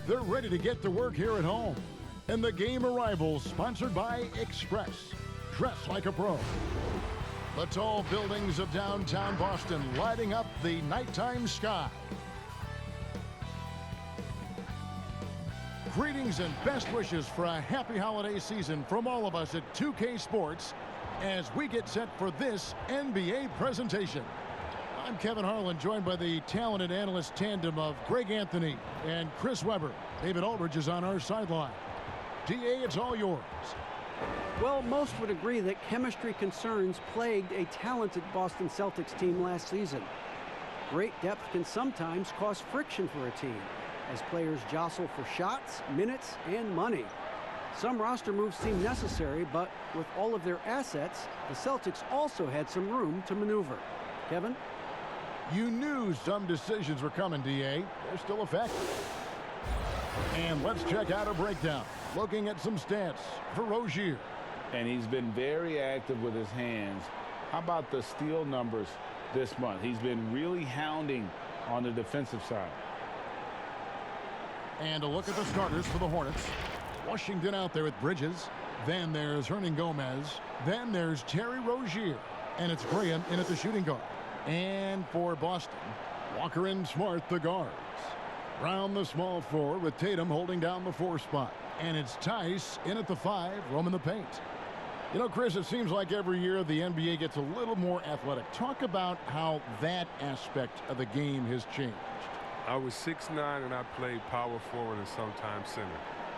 They're ready to get to work here at home. And the game arrivals sponsored by Express. Dress like a pro. The tall buildings of downtown Boston lighting up the nighttime sky. Greetings and best wishes for a happy holiday season from all of us at 2K Sports as we get set for this NBA presentation. I'm Kevin Harlan, joined by the talented analyst tandem of Greg Anthony and Chris Webber. David Aldridge is on our sideline. DA, it's all yours. Well, most would agree that chemistry concerns plagued a talented Boston Celtics team last season. Great depth can sometimes cause friction for a team, as players jostle for shots, minutes, and money. Some roster moves seem necessary, but with all of their assets, the Celtics also had some room to maneuver. Kevin? You knew some decisions were coming, DA. They're still effective. And let's check out a breakdown. Looking at some stats for Rozier. And he's been very active with his hands. How about the steal numbers this month? He's been really hounding on the defensive side. And a look at the starters for the Hornets. Washington out there with Bridges. Then there's Gomez. Then there's Terry Rozier. And it's Graham in at the shooting guard. And for Boston, Walker and Smart, the guards. Brown, the small forward, with Tatum holding down the 4 spot. And it's Tice in at the 5, roaming the paint. You know, Chris, it seems like every year the NBA gets a little more athletic. Talk about how that aspect of the game has changed. I was 6'9", and I played power forward and sometimes center.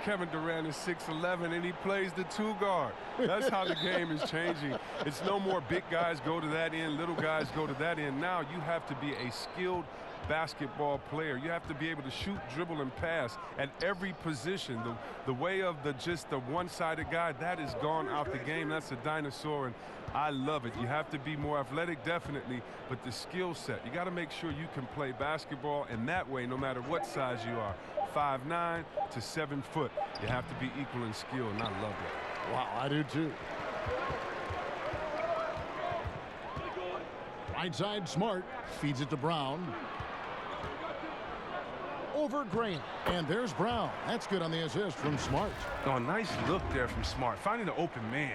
Kevin Durant is 6'11", and he plays the 2 guard. That's how the game is changing. It's no more big guys go to that end, little guys go to that end. Now you have to be a skilled basketball player. You have to be able to shoot, dribble, and pass at every position. The way of just the one-sided guy, that is gone out the game. That's a dinosaur, and I love it. You have to be more athletic, definitely, but the skill set. You got to make sure you can play basketball, and that way, no matter what size you are, 5'9" to 7 foot, you have to be equal in skill, and I love it. Wow, I do too. Right side, Smart feeds it to Brown. Over Graham, and there's Brown. That's good on the assist from Smart. Oh, nice look there from Smart, finding the open man.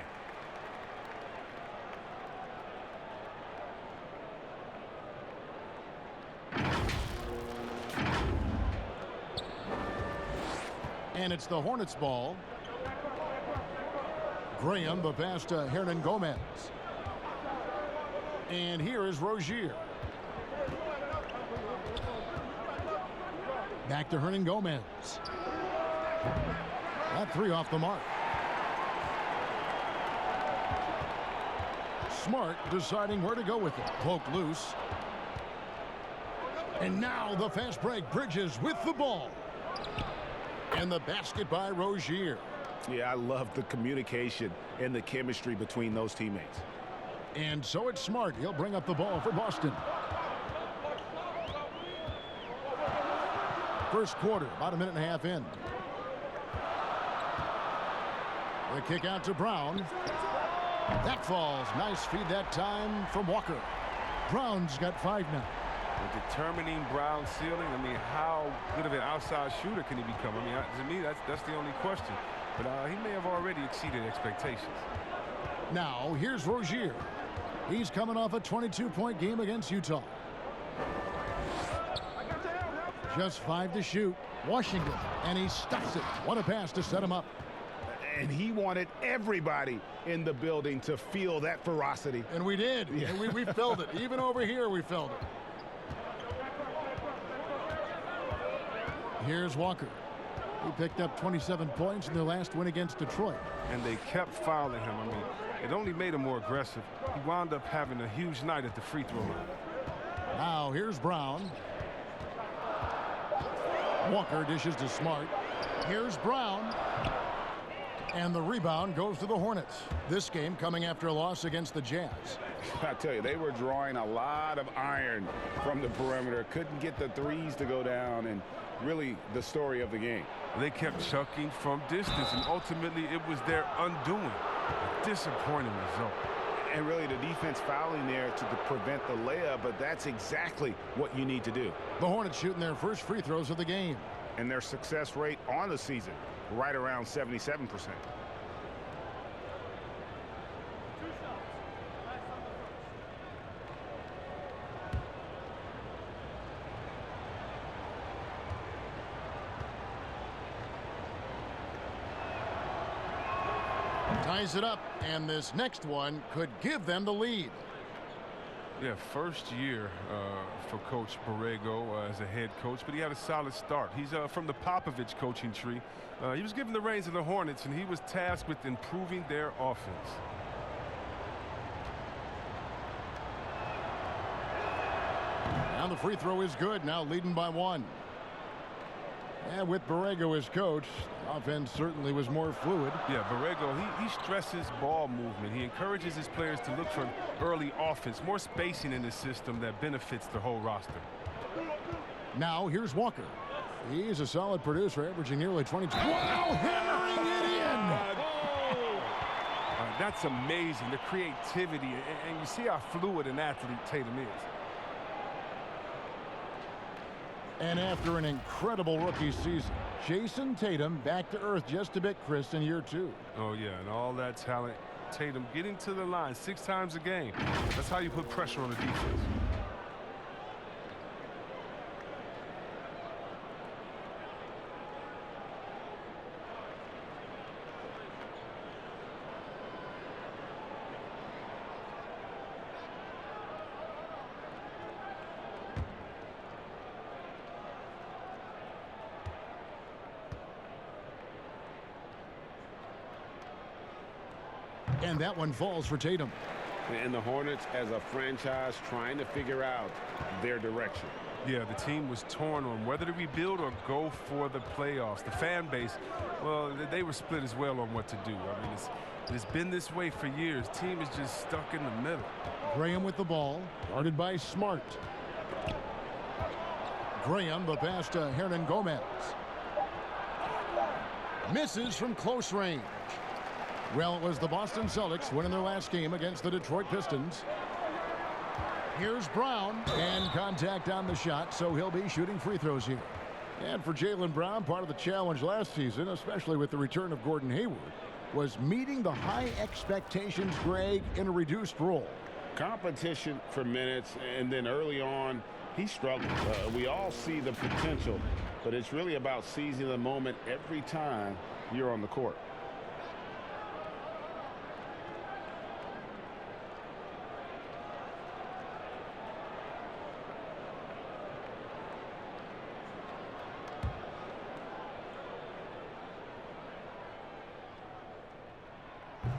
And it's the Hornets ball. Graham, the pass to Gomez. And here is Rozier. Back to Gomez. That 3 off the mark. Smart deciding where to go with it. Poked loose. And now the fast break. Bridges with the ball. And the basket by Rozier. Yeah, I love the communication and the chemistry between those teammates. And so it's Smart. He'll bring up the ball for Boston. First quarter, about a minute and a half in. The kick out to Brown. That falls. Nice feed that time from Walker. Brown's got 5 now. Determining Brown's ceiling, I mean, how good of an outside shooter can he become? I mean, to me, that's the only question. But he may have already exceeded expectations. Now, here's Rozier. He's coming off a 22-point game against Utah. Just 5 to shoot. Washington, and he stuffs it. What a pass to set him up. And he wanted everybody in the building to feel that ferocity. And we did. Yeah. And we felt it. Even over here, we felt it. Here's Walker. He picked up 27 points in their last win against Detroit. And they kept fouling him. I mean, it only made him more aggressive. He wound up having a huge night at the free throw line. Now, here's Brown. Walker dishes to Smart. Here's Brown. And the rebound goes to the Hornets. This game coming after a loss against the Jazz. I tell you, they were drawing a lot of iron from the perimeter. Couldn't get the threes to go down, and really the story of the game. They kept chucking from distance, and ultimately it was their undoing. A disappointing result. And really the defense fouling there to prevent the layup, but that's exactly what you need to do. The Hornets shooting their first free throws of the game. and their success rate on the season, right around 77%. Ties it up, and this next one could give them the lead. Yeah, first year for Coach Borrego as a head coach, but he had a solid start. He's from the Popovich coaching tree. He was given the reins of the Hornets, and he was tasked with improving their offense. Now the free throw is good, now leading by 1. And with Borrego as coach, offense certainly was more fluid. Yeah, Borrego, he stresses ball movement. He encourages his players to look for early offense, more spacing in the system that benefits the whole roster. Now here's Walker. He's a solid producer, averaging nearly 22. Wow, hammering it in! That's amazing, the creativity, and you see how fluid an athlete Tatum is. And after an incredible rookie season, Jason Tatum back to earth just a bit, Chris, in year 2. Oh, yeah, and all that talent. Tatum getting to the line 6 times a game. That's how you put pressure on the defense. And that one falls for Tatum. And the Hornets, as a franchise, trying to figure out their direction. Yeah, the team was torn on whether to rebuild or go for the playoffs. The fan base, well, they were split as well on what to do. I mean, it's been this way for years. Team is just stuck in the middle. Graham with the ball, guarded by Smart. Graham, the pass to Hernan Gomez. Misses from close range. Well, it was the Boston Celtics winning their last game against the Detroit Pistons. Here's Brown, and contact on the shot, so he'll be shooting free throws here. And for Jaylen Brown, part of the challenge last season, especially with the return of Gordon Hayward, was meeting the high expectations, Greg, in a reduced role. Competition for minutes, and then early on, he struggled. We all see the potential, but it's really about seizing the moment every time you're on the court.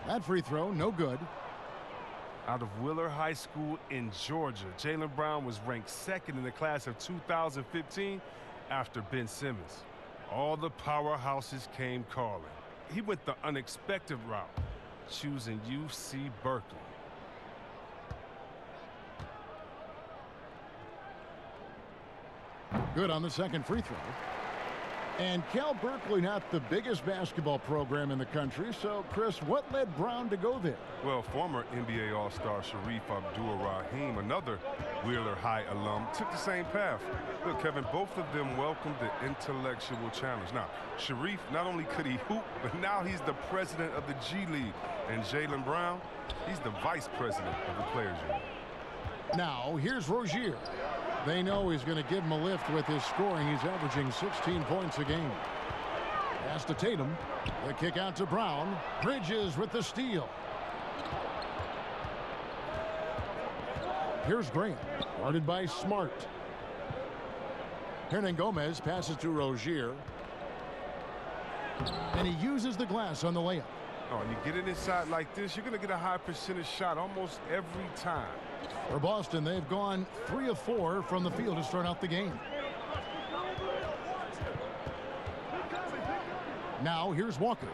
That free throw, no good. Out of Wheeler High School in Georgia, Jaylen Brown was ranked 2nd in the class of 2015 after Ben Simmons. All the powerhouses came calling. He went the unexpected route, choosing UC Berkeley. Good on the second free throw. And Cal Berkeley, not the biggest basketball program in the country. So, Chris, what led Brown to go there? Well, former NBA All-Star Sharif Abdul-Rahim, another Wheeler High alum, took the same path. Look, Kevin, both of them welcomed the intellectual challenge. Now, Sharif, not only could he hoop, but now he's the president of the G League. And Jaylen Brown, he's the vice president of the Players Union. Now, here's Rozier. They know he's going to give him a lift with his scoring. He's averaging 16 points a game. Pass to Tatum. The kick out to Brown. Bridges with the steal. Here's Graham, guarded by Smart. Hernan Gomez passes to Rozier. And he uses the glass on the layup. Oh, and you get it inside like this, you're going to get a high percentage shot almost every time. For Boston, they've gone 3 of 4 from the field to start out the game. Now here's Walker.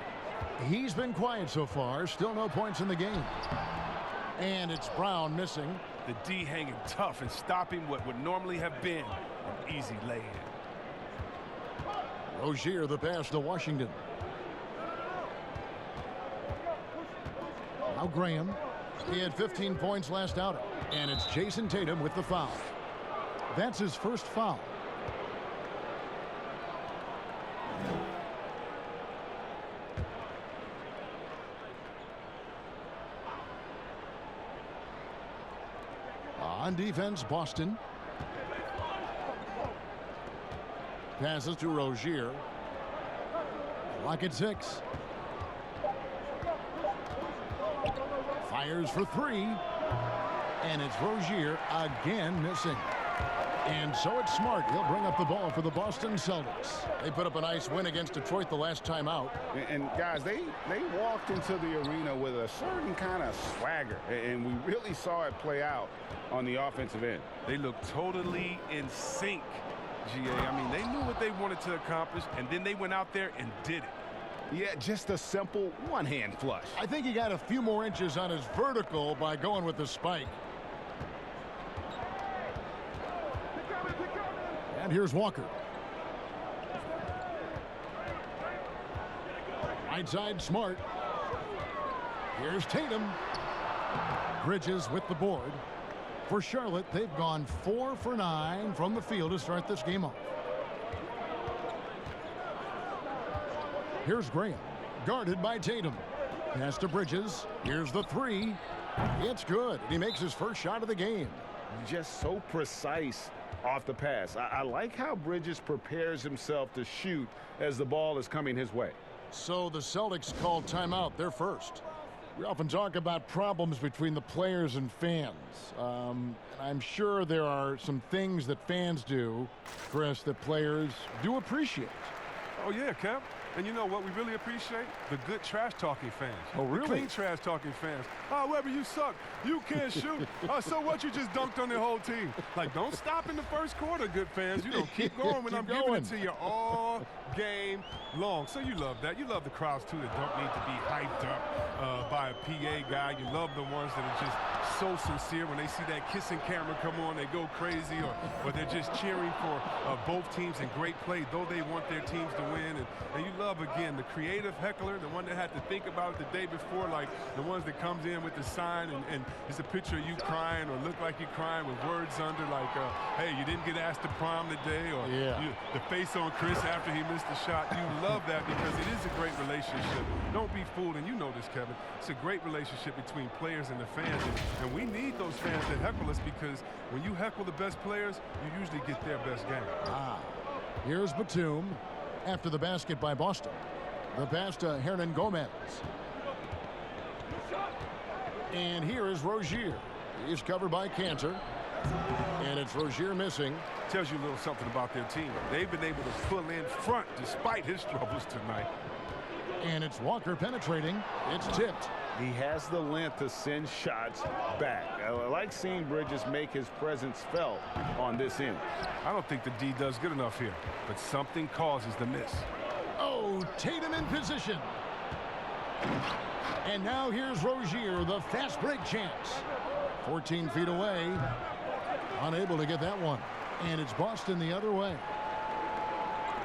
He's been quiet so far. Still no points in the game. And it's Brown missing. The D hanging tough and stopping what would normally have been an easy lay-in. Rozier the pass to Washington. Now Graham. He had 15 points last outing. And it's Jason Tatum with the foul. That's his first foul. On defense, Boston. Passes to Rozier. Clock at 6. Fires for 3. And it's Rozier again missing. And so it's Smart. He'll bring up the ball for the Boston Celtics. They put up a nice win against Detroit the last time out. And guys, they walked into the arena with a certain kind of swagger. And we really saw it play out on the offensive end. They looked totally in sync, GA. I mean, they knew what they wanted to accomplish, and then they went out there and did it. Yeah, just a simple one-hand flush. I think he got a few more inches on his vertical by going with the spike. And here's Walker. Right side, Smart. Here's Tatum. Bridges with the board. For Charlotte, they've gone 4 for 9 from the field to start this game off. Here's Graham, guarded by Tatum. Pass to Bridges. Here's the 3. It's good. He makes his first shot of the game. Just so precise off the pass. I like how Bridges prepares himself to shoot as the ball is coming his way. So the Celtics called timeout. They're first. We often talk about problems between the players and fans. I'm sure there are some things that fans do, Chris, that players do appreciate. Oh, yeah, Kev. And you know what we really appreciate? The good trash-talking fans. Oh, really? The clean trash-talking fans. Oh, Weber, you suck. You can't shoot. Oh, so what? You just dunked on the whole team. Like, don't stop in the first quarter, good fans. You know, keep going when I'm giving it to you all game long. So you love that. You love the crowds, too, that don't need to be hyped up by a PA guy. You love the ones that are just so sincere. When they see that kissing camera come on, they go crazy, or they're just cheering for both teams in great play, though they want their teams to win. And you love, again, the creative heckler, the one that had to think about it the day before, like the ones that comes in with the sign and it's a picture of you crying or look like you're crying with words under like, hey, you didn't get asked to prom today, or the face on Chris after he missed the shot. You love that because it is a great relationship. Don't be fooled, and you know this, Kevin. It's a great relationship between players and the fans, and we need those fans that heckle us because when you heckle the best players, you usually get their best game. Here's Batum after the basket by Boston. The pass to Hernan Gomez. And here is Rozier. He's covered by Cantor. And it's Rozier missing. Tells you a little something about their team. They've been able to pull in front despite his troubles tonight. And it's Walker penetrating. It's tipped. He has the length to send shots back. I like seeing Bridges make his presence felt on this end. I don't think the D does good enough here, but something causes the miss. Oh, Tatum in position. And now here's Rozier, the fast break chance. 14 feet away. Unable to get that one. And it's Boston the other way.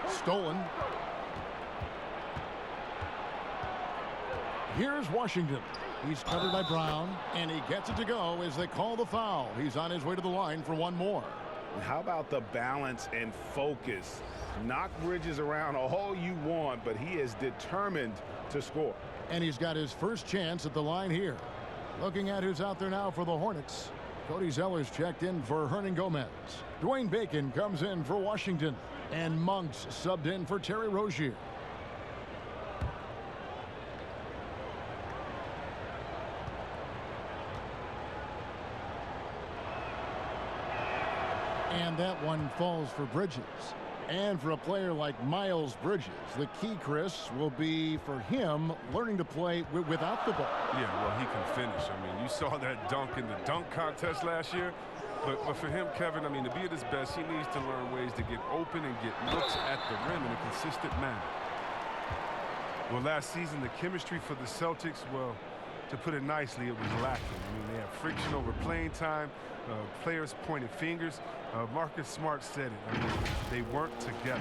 Stolen. Here's Washington. He's covered by Brown, and he gets it to go as they call the foul. He's on his way to the line for one more. How about the balance and focus? Knock Bridges around all you want, but he is determined to score. And he's got his first chance at the line here. Looking at who's out there now for the Hornets. Cody Zeller's checked in for Hernan Gomez. Dwayne Bacon comes in for Washington. And Monks subbed in for Terry Rozier. And that one falls for Bridges. And for a player like Miles Bridges, the key, Chris, will be for him learning to play without the ball. Yeah, well, he can finish. I mean, you saw that dunk in the dunk contest last year. But for him, Kevin, I mean, to be at his best, he needs to learn ways to get open and get looks at the rim in a consistent manner. Well, last season, the chemistry for the Celtics, well, to put it nicely, it was lacking. I mean, they had friction over playing time. Players pointed fingers. Marcus Smart said it. I mean, they weren't together.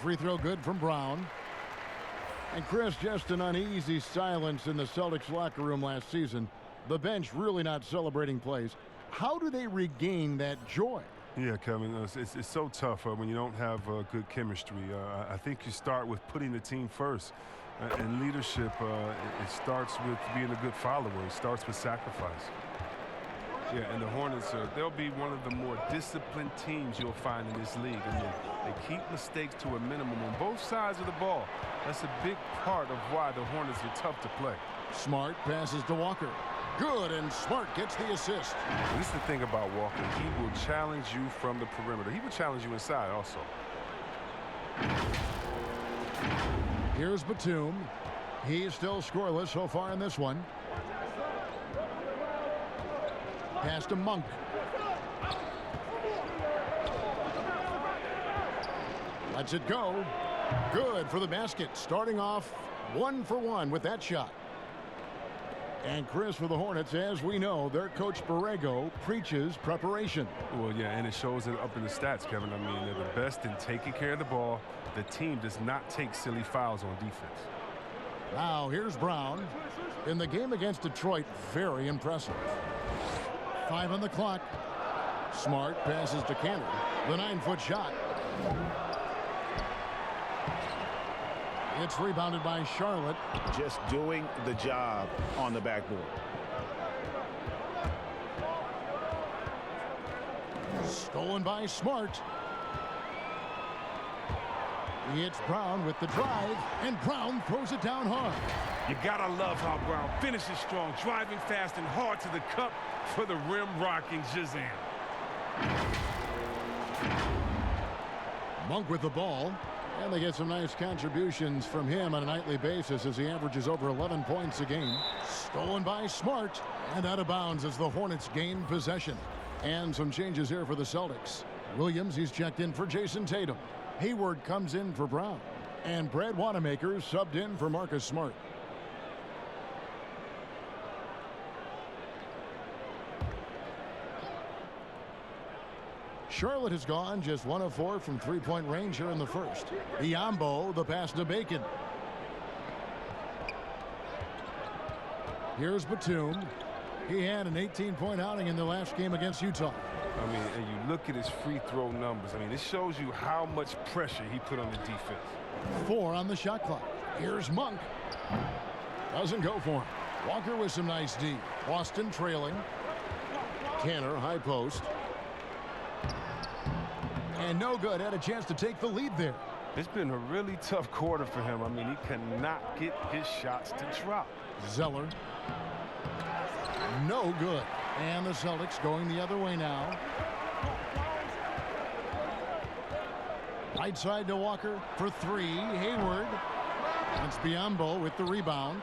free throw good from Brown. And Chris, just an uneasy silence in the Celtics locker room last season. The bench really not celebrating plays. How do they regain that joy? Yeah, Kevin, it's so tough when you don't have good chemistry. I think you start with putting the team first. And leadership, it starts with being a good follower. It starts with sacrifice. Yeah, and the Hornets, they'll be one of the more disciplined teams you'll find in this league. I mean, they keep mistakes to a minimum on both sides of the ball. That's a big part of why the Hornets are tough to play. Smart passes to Walker. Good, and Smart gets the assist. This is the thing about Walker. He will challenge you from the perimeter. He will challenge you inside also. Here's Batum. He's still scoreless so far in this one. Pass to Monk. Lets it go. Good for the basket. Starting off 1 for 1 with that shot. And Chris, for the Hornets, as we know, their coach Borrego preaches preparation. Well, yeah, and it shows it up in the stats, Kevin. I mean, they're the best in taking care of the ball. The team does not take silly fouls on defense. Now, here's Brown. In the game against Detroit, very impressive. 5 on the clock. Smart passes to Cantor. The 9-foot shot. It's rebounded by Charlotte. Just doing the job on the backboard. Stolen by Smart. It's Brown with the drive, and Brown throws it down hard. You gotta love how Brown finishes strong, driving fast and hard to the cup for the rim-rocking Shazam. Monk with the ball, and they get some nice contributions from him on a nightly basis as he averages over 11 points a game. Stolen by Smart, and out of bounds as the Hornets gain possession. And some changes here for the Celtics. Williams, he's checked in for Jason Tatum. Hayward comes in for Brown. And Brad Wanamaker subbed in for Marcus Smart. Charlotte has gone just 1 of 4 from three-point range here in the first. Biyombo, the pass to Bacon. Here's Batum. He had an 18-point outing in the last game against Utah. I mean, and you look at his free throw numbers. I mean, it shows you how much pressure he put on the defense. 4 on the shot clock. Here's Monk. Doesn't go for him. Walker with some nice D. Boston trailing. Cantor, high post. And no good. Had a chance to take the lead there. It's been a really tough quarter for him. I mean, he cannot get his shots to drop. Zeller. No good. And the Celtics going the other way now. Right side to Walker for 3. Hayward. It's Biyombo with the rebound.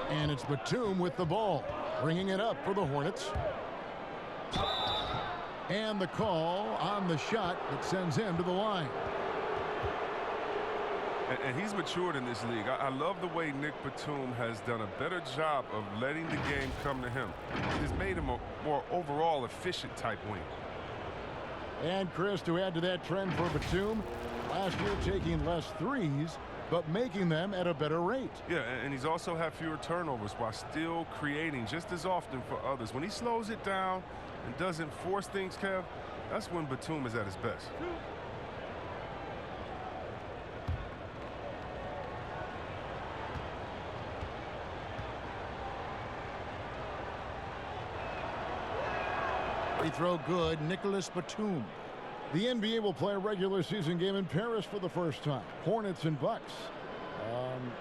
And it's Batum with the ball. Bringing it up for the Hornets. And the call on the shot that sends him to the line. And he's matured in this league. I love the way Nick Batum has done a better job of letting the game come to him. It has made him a more overall efficient type wing. And Chris, to add to that trend for Batum, last year taking less threes, but making them at a better rate. Yeah, and he's also had fewer turnovers while still creating just as often for others. When he slows it down and doesn't force things, Kev, that's when Batum is at his best. Free throw good, Nicholas Batum. The NBA will play a regular season game in Paris for the first time. Hornets and Bucks.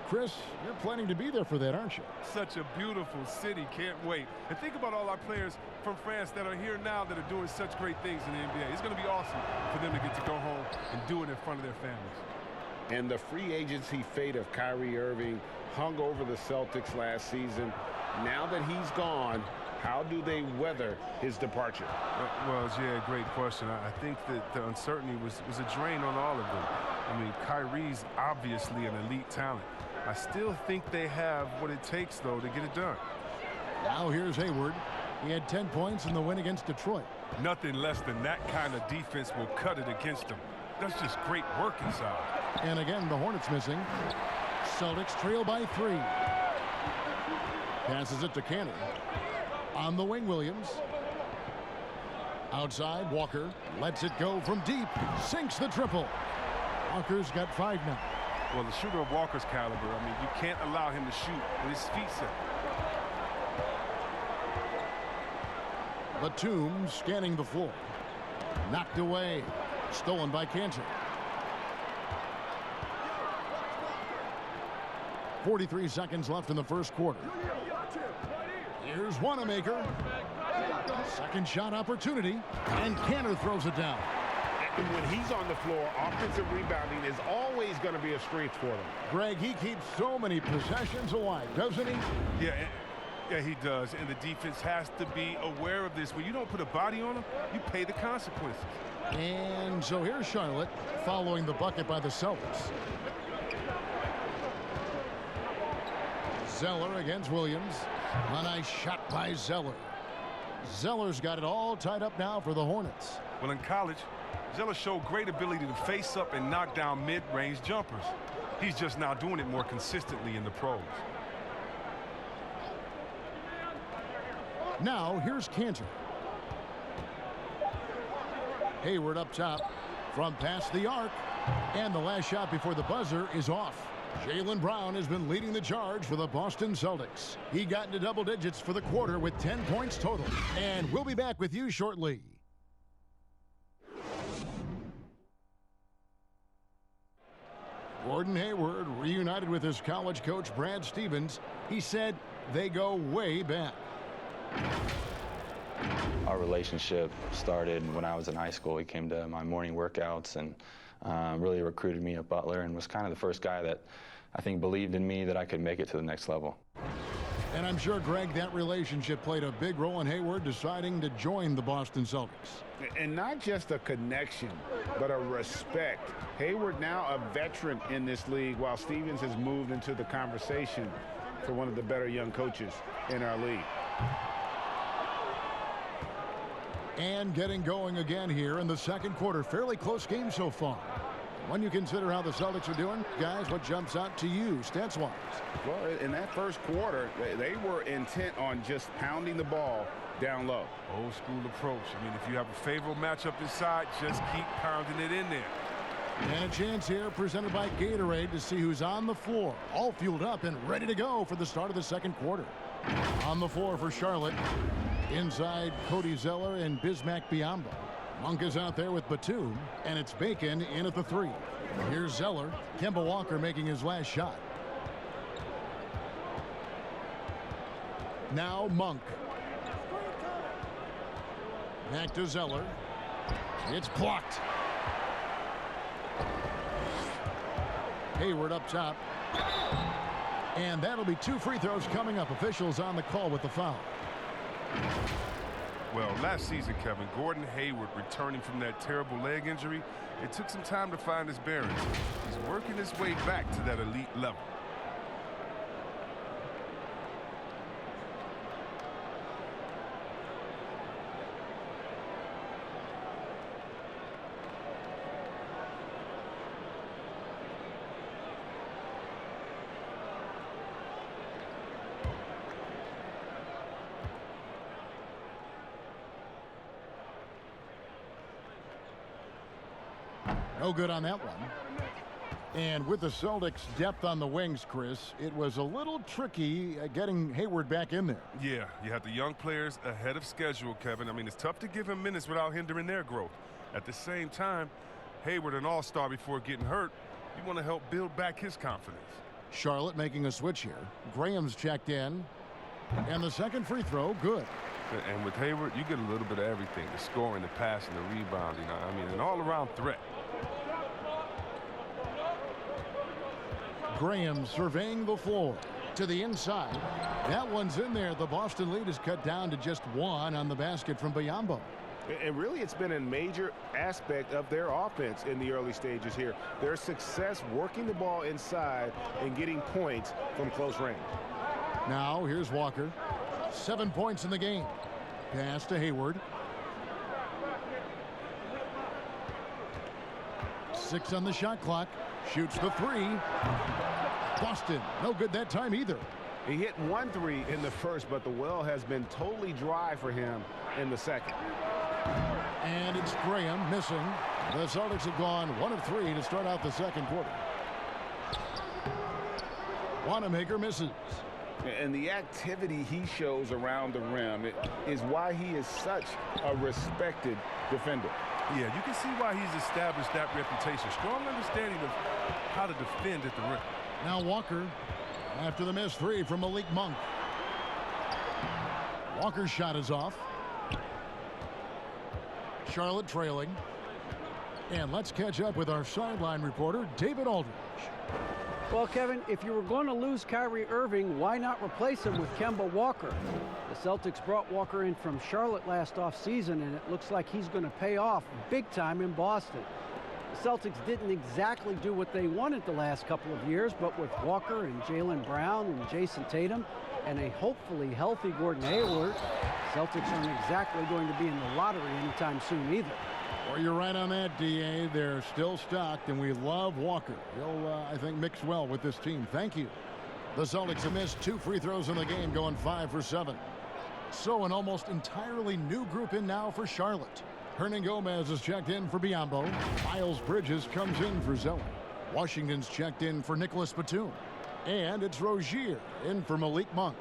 Chris, you're planning to be there for that, aren't you? Such a beautiful city. Can't wait. And think about all our players from France that are here now that are doing such great things in the NBA. It's going to be awesome for them to get to go home and do it in front of their families. And the free agency fate of Kyrie Irving hung over the Celtics last season. Now that he's gone, how do they weather his departure? Well, yeah, great question. I think that the uncertainty was a drain on all of them. I mean, Kyrie's obviously an elite talent. I still think they have what it takes, though, to get it done. Now here's Hayward. He had 10 points in the win against Detroit. Nothing less than that kind of defense will cut it against them. That's just great work inside. And again, the Hornets missing. Celtics trail by 3. Passes it to Cantor. On the wing, Williams. Outside, Walker lets it go from deep. Sinks the triple. Walker's got 5 now. Well, the shooter of Walker's caliber, I mean, you can't allow him to shoot with his feet set. Batum scanning the floor. Knocked away. Stolen by Cantor. 43 seconds left in the first quarter. Here's Wanamaker. Second shot opportunity. And Cantor throws it down. And when he's on the floor, offensive rebounding is always going to be a strength for them. Greg, he keeps so many possessions alive, doesn't he? Yeah, he does. And the defense has to be aware of this. When you don't put a body on him, you pay the consequences. And so here's Charlotte following the bucket by the Celtics. Zeller against Williams. A nice shot by Zeller. Zeller's got it all tied up now for the Hornets. Well, in college, Zeller showed great ability to face up and knock down mid-range jumpers. He's just now doing it more consistently in the pros. Now here's Cantor. Hayward up top from past the arc. And the last shot before the buzzer is off. Jaylen Brown has been leading the charge for the Boston Celtics. He got into double digits for the quarter with 10 points total. And we'll be back with you shortly. Gordon Hayward reunited with his college coach Brad Stevens. He said they go way back. Our relationship started when I was in high school. He came to my morning workouts and really recruited me at Butler and was kind of the first guy that I think believed in me that I could make it to the next level. And I'm sure, Greg, that relationship played a big role in Hayward deciding to join the Boston Celtics. And not just a connection, but a respect. Hayward now a veteran in this league, while Stevens has moved into the conversation for one of the better young coaches in our league. And getting going again here in the second quarter. Fairly close game so far. When you consider how the Celtics are doing, guys, what jumps out to you, stats-wise? Well, in that first quarter, they were intent on just pounding the ball down low. Old school approach. I mean, if you have a favorable matchup inside, just keep pounding it in there. And a chance here presented by Gatorade to see who's on the floor. All fueled up and ready to go for the start of the second quarter. On the floor for Charlotte. Inside, Cody Zeller and Bismack Biyombo. Monk is out there with Batum, and it's Bacon in at the 3. Here's Zeller. Kemba Walker making his last shot. Now Monk. Back to Zeller. It's blocked. Hayward up top. And that'll be 2 free throws coming up. Officials on the call with the foul. Well, last season, Kevin, Gordon Hayward returning from that terrible leg injury, it took some time to find his bearings. He's working his way back to that elite level. No good on that one. And with the Celtics' depth on the wings, Chris, it was a little tricky getting Hayward back in there. Yeah, you have the young players ahead of schedule, Kevin. I mean, it's tough to give him minutes without hindering their growth. At the same time, Hayward, an all-star before getting hurt, you want to help build back his confidence. Charlotte making a switch here. Graham's checked in. And the second free throw, good. And with Hayward, you get a little bit of everything, the scoring, the passing, the rebounding. I mean, an all-around threat. Graham surveying the floor to the inside. That one's in there. The Boston lead is cut down to just 1 on the basket from Biyombo. And really, it's been a major aspect of their offense in the early stages here. Their success working the ball inside and getting points from close range. Now, here's Walker. 7 points in the game. Pass to Hayward. 6 on the shot clock. Shoots the 3. Boston, no good that time either. He hit 1 3 in the first, but the well has been totally dry for him in the second. And it's Graham missing. The Celtics have gone 1 of 3 to start out the second quarter. Wanamaker misses. And the activity he shows around the rim is why he is such a respected defender. Yeah, you can see why he's established that reputation. Strong understanding of how to defend at the rim. Now Walker after the missed 3 from Malik Monk. Walker's shot is off. Charlotte trailing. And let's catch up with our sideline reporter, David Aldridge. Well, Kevin, if you were going to lose Kyrie Irving, why not replace him with Kemba Walker? The Celtics brought Walker in from Charlotte last offseason, and it looks like he's going to pay off big time in Boston. The Celtics didn't exactly do what they wanted the last couple of years, but with Walker and Jaylen Brown and Jason Tatum and a hopefully healthy Gordon Hayward, Celtics aren't exactly going to be in the lottery anytime soon either. Well, you're right on that, D.A. They're still stocked, and we love Walker. He'll, I think, mix well with this team. Thank you. The Celtics have missed 2 free throws in the game, going 5 for 7. So an almost entirely new group in now for Charlotte. Hernan Gomez is checked in for Biyombo. Miles Bridges comes in for Zoe. Washington's checked in for Nicholas Batum. And it's Rozier in for Malik Monk.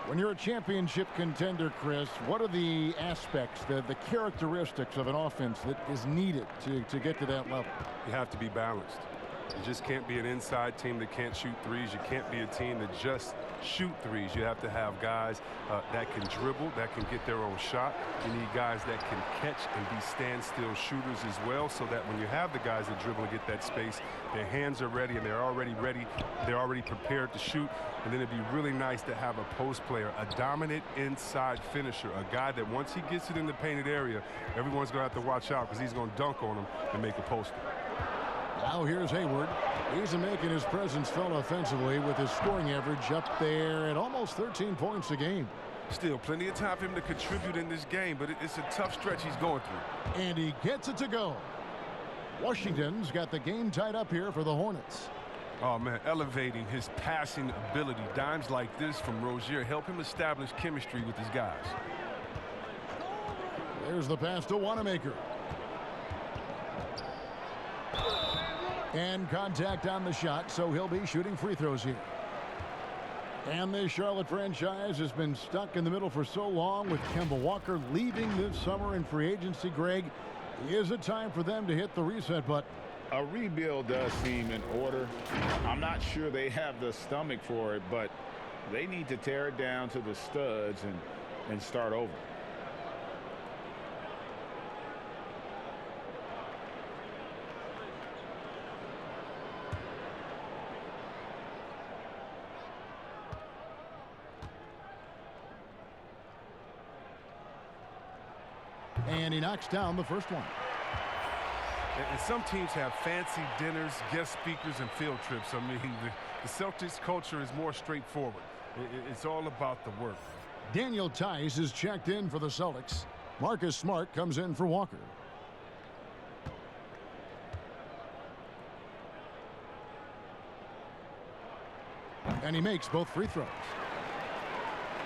When you're a championship contender, Chris, what are the aspects, the characteristics of an offense that is needed to get to that level? You have to be balanced. You just can't be an inside team that can't shoot threes. You can't be a team that just shoot threes. You have to have guys that can dribble, that can get their own shot. You need guys that can catch and be standstill shooters as well, so that when you have the guys that dribble and get that space, their hands are ready and they're already ready. They're already prepared to shoot. And then it'd be really nice to have a post player, a dominant inside finisher, a guy that once he gets it in the painted area, everyone's going to have to watch out because he's going to dunk on him and make a poster. Now here's Hayward. He's making his presence felt offensively with his scoring average up there at almost 13 points a game. Still plenty of time for him to contribute in this game, but it's a tough stretch he's going through. And he gets it to go. Washington's got the game tied up here for the Hornets. Oh, man, elevating his passing ability. Dimes like this from Rozier help him establish chemistry with his guys. There's the pass to Wanamaker. And contact on the shot, so he'll be shooting free throws here. And the Charlotte franchise has been stuck in the middle for so long with Kemba Walker leaving this summer in free agency. Greg, is it time for them to hit the reset button? A rebuild does seem in order. I'm not sure they have the stomach for it, but they need to tear it down to the studs and start over. And he knocks down the first one. And some teams have fancy dinners, guest speakers, and field trips. I mean, the Celtics culture is more straightforward. It's all about the work. Daniel Tice is checked in for the Celtics. Marcus Smart comes in for Walker. And he makes both free throws.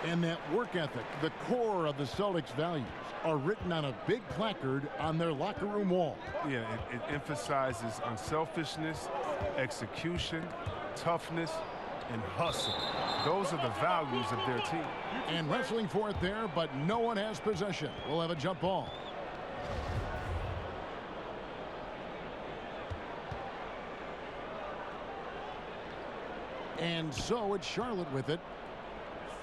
And that work ethic, the core of the Celtics' values, are written on a big placard on their locker room wall. Yeah, it emphasizes unselfishness, execution, toughness, and hustle. Those are the values of their team. And wrestling for it there, but no one has possession. We'll have a jump ball. And so it's Charlotte with it.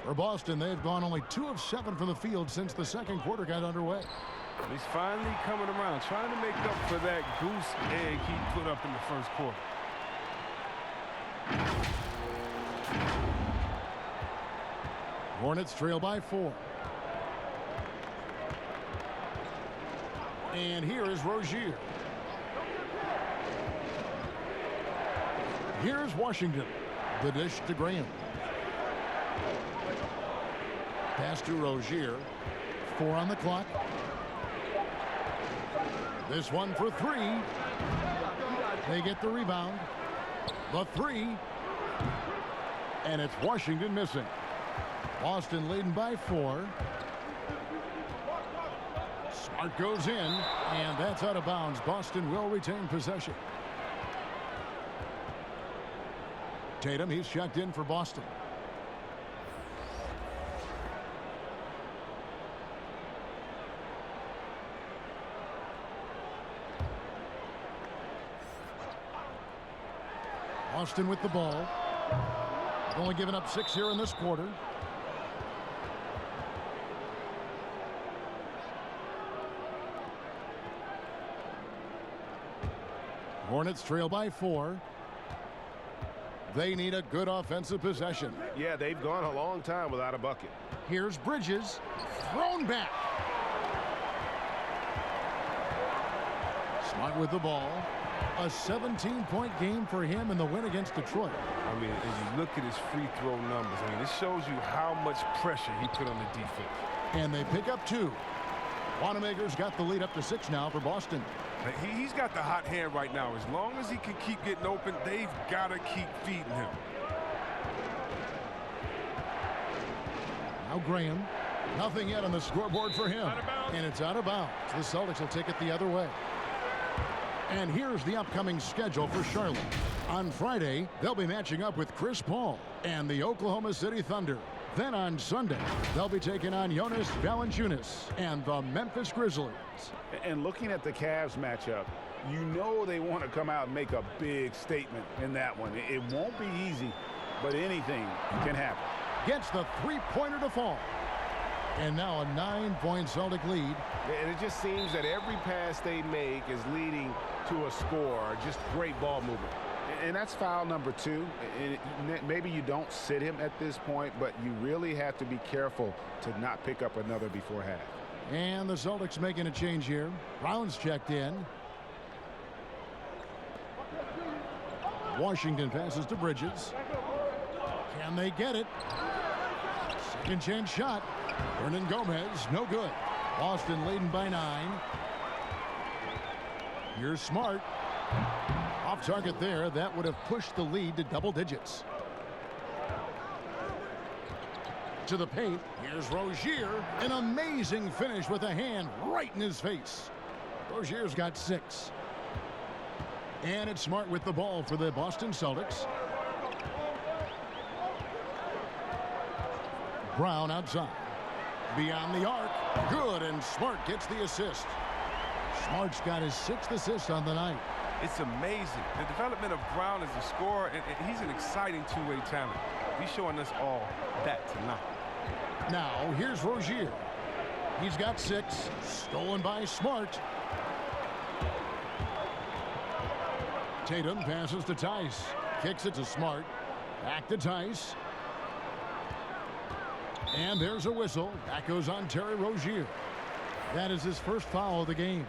For Boston, they've gone only 2 of 7 from the field since the second quarter got underway. He's finally coming around, trying to make up for that goose egg he put up in the first quarter. Hornets trail by 4. And here is Rozier. Here's Washington. The dish to Graham. Pass to Rozier. 4 on the clock. This one for 3. They get the rebound. The 3. And it's Washington missing. Boston leading by 4. Smart goes in, and that's out of bounds. Boston will retain possession. Tatum, he's checked in for Boston. Boston with the ball. Only giving up 6 here in this quarter. Hornets trail by 4. They need a good offensive possession. Yeah, they've gone a long time without a bucket. Here's Bridges. Thrown back. Smart with the ball. A 17-point game for him in the win against Detroit. I mean, as you look at his free throw numbers, I mean, it shows you how much pressure he put on the defense. And they pick up 2. Wanamaker's got the lead up to 6 now for Boston. He's got the hot hand right now. As long as he can keep getting open, they've got to keep feeding him. Now Graham. Nothing yet on the scoreboard for him. And it's out of bounds. The Celtics will take it the other way. And here's the upcoming schedule for Charlotte. On Friday, they'll be matching up with Chris Paul and the Oklahoma City Thunder. Then on Sunday, they'll be taking on Jonas Valanciunas and the Memphis Grizzlies. And looking at the Cavs matchup, you know they want to come out and make a big statement in that one. It won't be easy, but anything can happen. Gets the three-pointer to fall. And now a 9-point Celtic lead. And it just seems that every pass they make is leading to a score. Just great ball movement. And that's foul number 2. And maybe you don't sit him at this point, but you really have to be careful to not pick up another before half. And the Celtics making a change here. Brown's checked in. Washington passes to Bridges. Can they get it? Second chance shot. Hernan Gomez, no good. Boston leading by 9. Here's Smart. Off target there. That would have pushed the lead to double digits. To the paint. Here's Rozier. An amazing finish with a hand right in his face. Rozier's got 6. And it's Smart with the ball for the Boston Celtics. Brown outside. Beyond the arc. Good, and Smart gets the assist. Smart's got his 6th assist on the night. It's amazing. The development of Brown as a scorer, and he's an exciting two-way talent. He's showing us all that tonight. Now, here's Rozier. He's got 6. Stolen by Smart. Tatum passes to Tice. Kicks it to Smart. Back to Tice. And there's a whistle. That goes on Terry Rozier. That is his first foul of the game.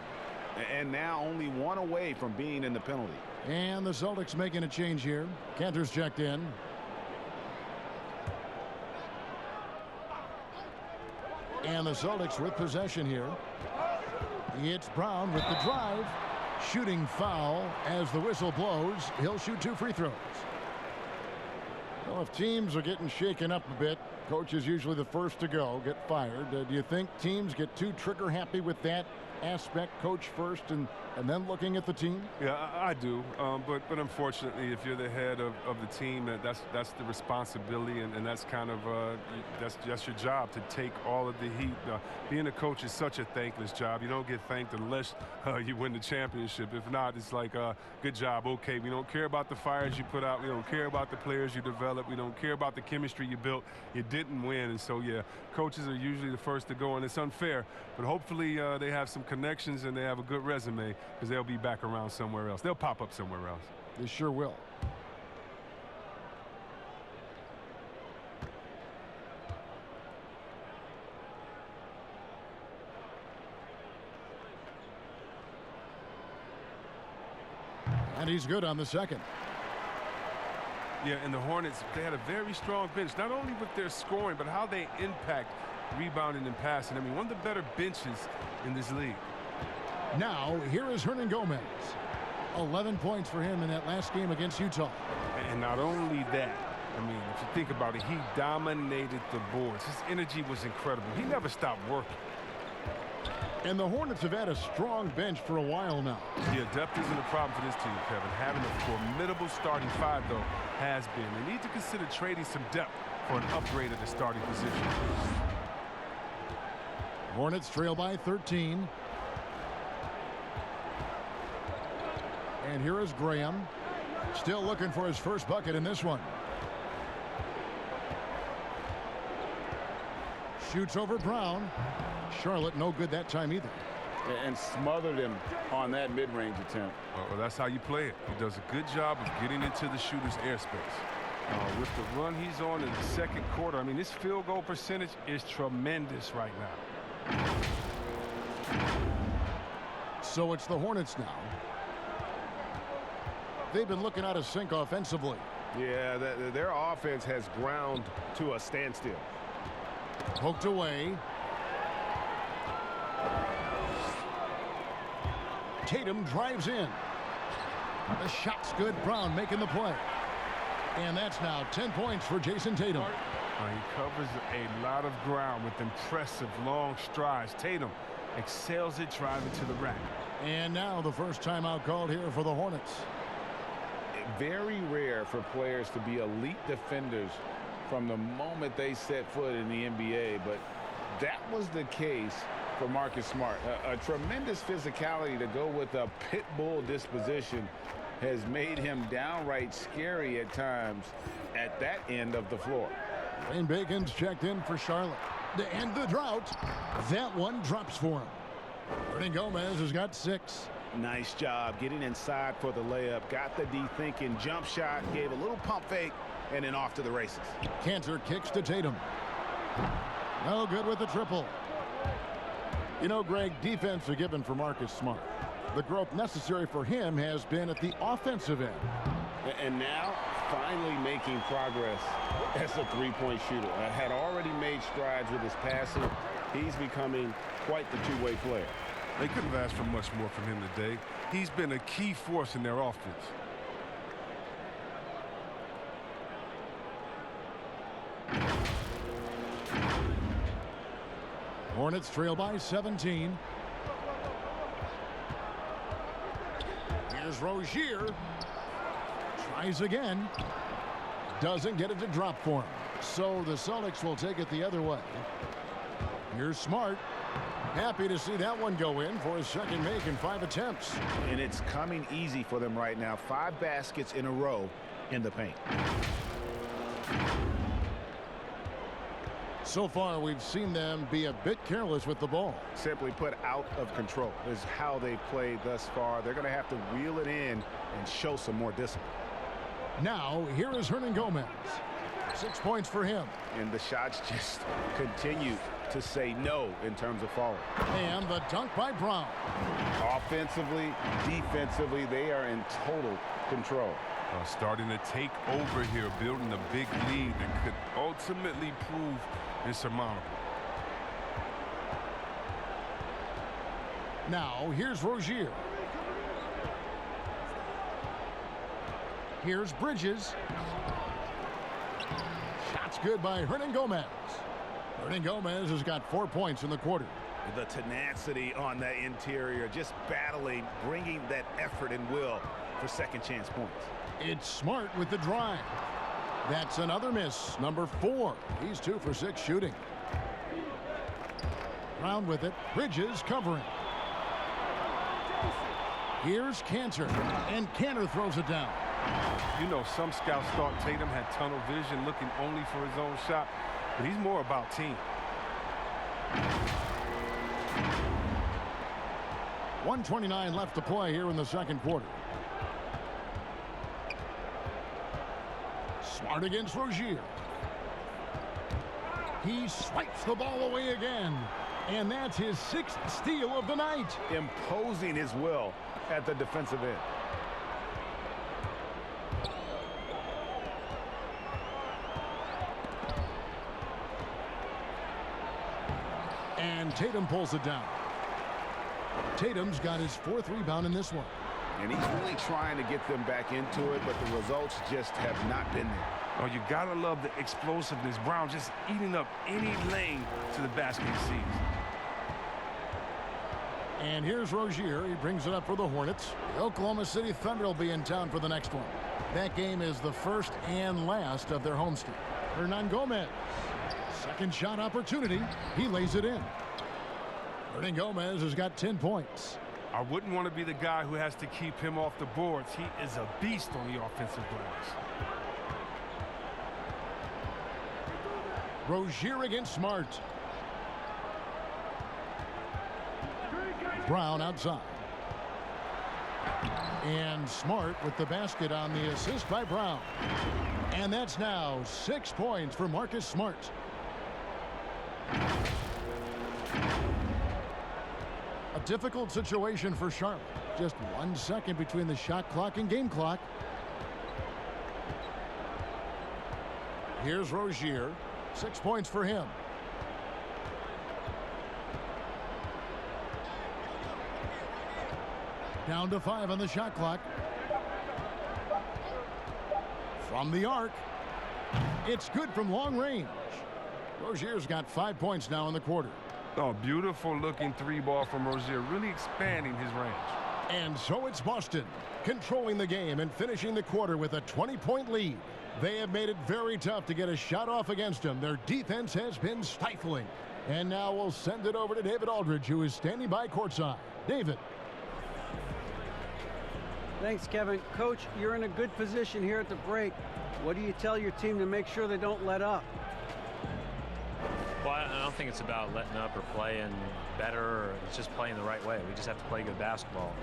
And now only 1 away from being in the penalty. And the Celtics making a change here. Cantor's checked in. And the Celtics with possession here. It's Brown with the drive. Shooting foul as the whistle blows. He'll shoot 2 free throws. Well, if teams are getting shaken up a bit, coach is usually the first to go, get fired. Do you think teams get too trigger happy with that aspect, coach first and then looking at the team? Yeah, I do. But unfortunately, if you're the head of the team, that's the responsibility, and that's kind of that's your job, to take all of the heat. Being a coach is such a thankless job. You don't get thanked unless you win the championship. If not, it's like, good job, okay. We don't care about the fires you put out. We don't care about the players you develop. We don't care about the chemistry you built. You didn't win, and so, yeah, coaches are usually the first to go, and it's unfair. But hopefully they have some connections and they have a good resume, because they'll be back around somewhere else. They'll pop up somewhere else. They sure will. And he's good on the second. Yeah, and the Hornets, they had a very strong bench, not only with their scoring, but how they impact rebounding and passing. I mean, one of the better benches in this league. Now, here is Hernan Gomez. 11 points for him in that last game against Utah. And not only that, I mean, if you think about it, he dominated the boards. His energy was incredible. He never stopped working. And the Hornets have had a strong bench for a while now. Yeah, depth isn't a problem for this team, Kevin. Having a formidable starting five, though, has been. They need to consider trading some depth for an upgrade at the starting position. Hornets trail by 13. And here is Graham. Still looking for his first bucket in this one. Shoots over Brown. Charlotte no good that time either. And smothered him on that mid-range attempt. Well, that's how you play it. He does a good job of getting into the shooter's airspace. With the run he's on in the second quarter, I mean, his field goal percentage is tremendous right now. So it's the Hornets now. They've been looking out of sync offensively. Yeah, their offense has ground to a standstill. Poked away. Tatum drives in. The shot's good. Brown making the play. And that's now 10 points for Jason Tatum. He covers a lot of ground with impressive long strides. Tatum excels at driving to the rack. And now the first timeout called here for the Hornets. Very rare for players to be elite defenders from the moment they set foot in the NBA, but that was the case for Marcus Smart. A tremendous physicality to go with a pit bull disposition has made him downright scary at times at that end of the floor. Wayne Bacon's checked in for Charlotte. To end the drought, that one drops for him. Hernan Gomez has got 6. Nice job getting inside for the layup. Got the D-thinking jump shot, gave a little pump fake, and then off to the races. Cantor kicks to Tatum. No good with the triple. You know, Greg, defense a given for Marcus Smart. The growth necessary for him has been at the offensive end. And now, finally making progress as a three-point shooter. Had already made strides with his passing. He's becoming quite the two-way player. They couldn't have asked for much more from him today. He's been a key force in their offense. Hornets trail by 17. Here's Rozier. Tries again. Doesn't get it to drop for him. So the Celtics will take it the other way. Here's Smart. Happy to see that one go in for his second make in 5 attempts. And it's coming easy for them right now. 5 baskets in a row in the paint. So far, we've seen them be a bit careless with the ball. Simply put, out of control is how they've played thus far. They're going to have to reel it in and show some more discipline. Now, here is Hernan Gomez. 6 points for him. And the shots just continue to say no in terms of falling. And the dunk by Brown. Offensively, defensively, they are in total control. Starting to take over here, building a big lead that could ultimately prove insurmountable. Now, here's Rozier. Here's Bridges. Shot's good by Hernan Gomez. Hernan Gomez has got 4 points in the quarter. The tenacity on that interior, just battling, bringing that effort and will for second chance points. It's Smart with the drive. That's another miss. Number 4. He's 2 for 6 shooting. Brown with it. Bridges covering. Here's Cantor. And Cantor throws it down. You know, some scouts thought Tatum had tunnel vision, looking only for his own shot, but he's more about team. 1:29 left to play here in the second quarter. Smart against Rozier. He swipes the ball away again. And that's his 6th steal of the night. Imposing his will at the defensive end. and Tatum pulls it down. Tatum's got his 4th rebound in this one. And he's really trying to get them back into it, but the results just have not been there. Oh, you gotta love the explosiveness. Brown just eating up any lane to the basket he sees. And here's Rozier. He brings it up for the Hornets. The Oklahoma City Thunder will be in town for the next one. That game is the first and last of their homestand. Hernangomez. Second shot opportunity. He lays it in. Hernangomez has got 10 points. I wouldn't want to be the guy who has to keep him off the boards. He is a beast on the offensive glass. Rozier against Smart. Brown outside. And Smart with the basket on the assist by Brown. And that's now 6 points for Marcus Smart. A difficult situation for Charlotte. Just 1 second between the shot clock and game clock. Here's Rozier. 6 points for him. Down to 5 on the shot clock. From the arc. It's good from long range. Rozier's got 5 points now in the quarter. Oh, beautiful looking 3-ball from Rozier, really expanding his range. And so it's Boston controlling the game and finishing the quarter with a 20-point lead. They have made it very tough to get a shot off against them. Their defense has been stifling. And now we'll send it over to David Aldridge, who is standing by courtside. David. Thanks, Kevin. Coach, you're in a good position here at the break. What do you tell your team to make sure they don't let up? Well, I don't think it's about letting up or playing better. Or it's just playing the right way. We just have to play good basketball.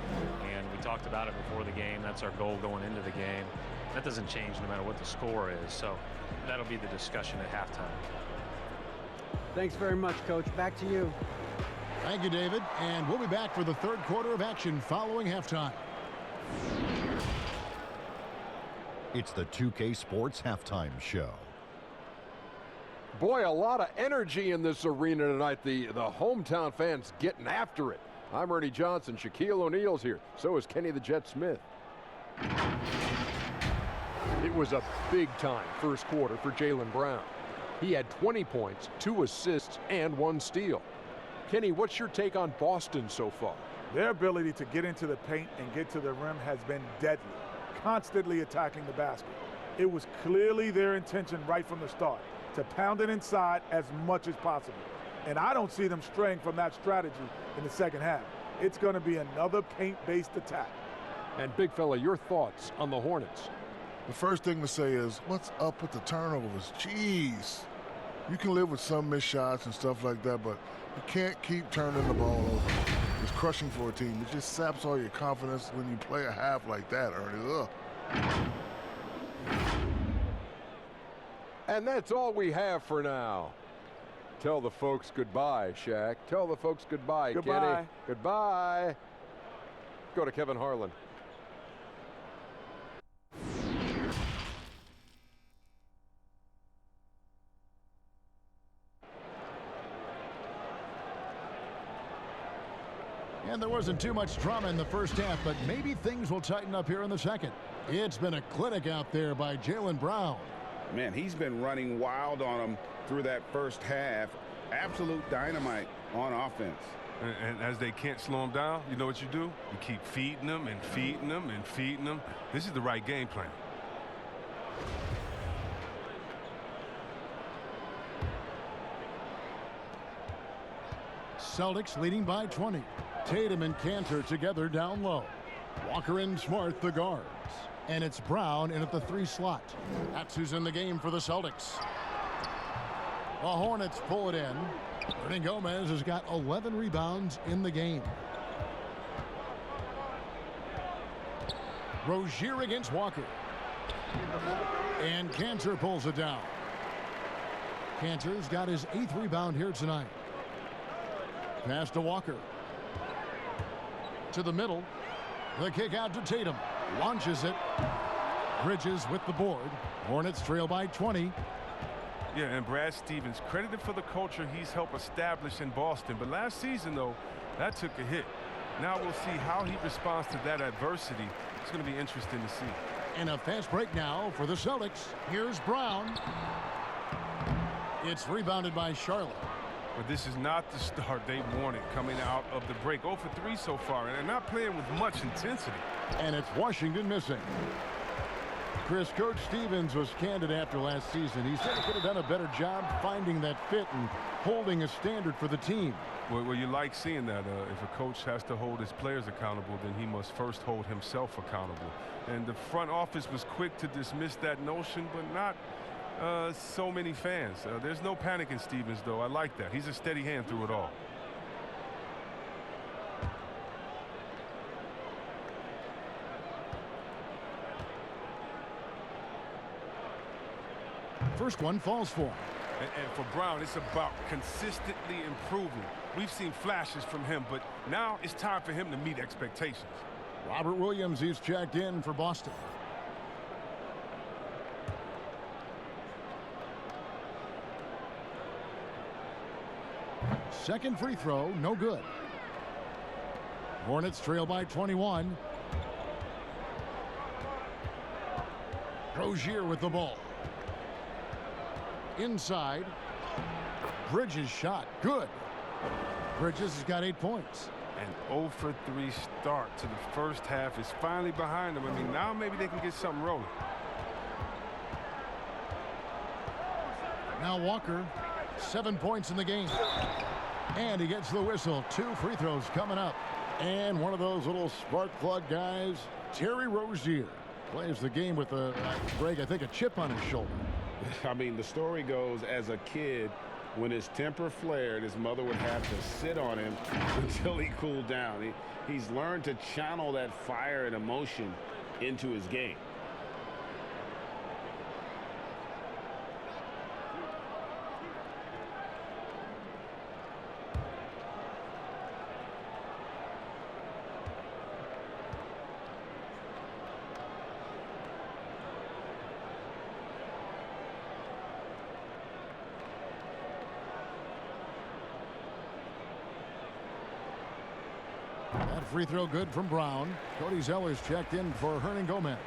And we talked about it before the game. That's our goal going into the game. That doesn't change no matter what the score is. So that'll be the discussion at halftime. Thanks very much, Coach. Back to you. Thank you, David. And we'll be back for the third quarter of action following halftime. It's the 2K Sports Halftime Show. Boy, a lot of energy in this arena tonight. The hometown fans getting after it. I'm Ernie Johnson. Shaquille O'Neal's here. So is Kenny the Jet Smith. It was a big-time first quarter for Jaylen Brown. He had 20 points, 2 assists, and 1 steal. Kenny, what's your take on Boston so far? Their ability to get into the paint and get to the rim has been deadly, constantly attacking the basket. It was clearly their intention right from the start to pound it inside as much as possible. And I don't see them straying from that strategy in the second half. It's going to be another paint-based attack. And big fella, your thoughts on the Hornets? The first thing to say is, what's up with the turnovers? Jeez. You can live with some missed shots and stuff like that, but you can't keep turning the ball over. It's crushing for a team. It just saps all your confidence when you play a half like that, Ernie. Ugh. And that's all we have for now. Tell the folks goodbye, Shaq. Tell the folks goodbye, Goodbye. Kenny. Goodbye. Go to Kevin Harlan. And there wasn't too much drama in the first half, but maybe things will tighten up here in the second. It's been a clinic out there by Jaylen Brown. Man, he's been running wild on them through that first half. Absolute dynamite on offense. And as they can't slow him down, you know what you do? You keep feeding them and feeding them and feeding them. This is the right game plan. Celtics leading by 20. Tatum and Cantor together down low. Walker and Smart the guards. And it's Brown in at the 3 slot. That's who's in the game for the Celtics. The Hornets pull it in. Hernangomez has got 11 rebounds in the game. Rozier against Walker. And Cantor pulls it down. Cantor's got his 8th rebound here tonight. Pass to Walker. To the middle. The kick out to Tatum. Launches it. Bridges with the board. Hornets trail by 20. Yeah, and Brad Stevens credited for the culture he's helped establish in Boston. But last season, though, that took a hit. Now we'll see how he responds to that adversity. It's going to be interesting to see. And a fast break now for the Celtics. Here's Brown. It's rebounded by Charlotte. But this is not the start they wanted coming out of the break. 0 for 3 so far, and they're not playing with much intensity. And it's Washington missing. Chris, Coach Stevens was candid after last season. He said he could have done a better job finding that fit and holding a standard for the team. Well, you like seeing that. If a coach has to hold his players accountable, then he must first hold himself accountable. And the front office was quick to dismiss that notion, but not so many fans. There's no panic in Stevens, though. I like that. He's a steady hand through it all. First one falls for him. And for Brown, it's about consistently improving. We've seen flashes from him, but now it's time for him to meet expectations. Robert Williams, he's checked in for Boston. Second free throw, no good. Hornets trail by 21. Rozier with the ball. Inside. Bridges shot. Good. Bridges has got 8 points. An 0 for 3 start to the first half is finally behind them. I mean, now maybe they can get something rolling. Now Walker, 7 points in the game. And he gets the whistle. 2 free throws coming up. And one of those little spark plug guys, Terry Rozier, plays the game with a chip on his shoulder. I mean, the story goes, as a kid, when his temper flared, his mother would have to sit on him until he cooled down. He's learned to channel that fire and emotion into his game. That free throw good from Brown. Cody Zeller's checked in for Hernan Gomez.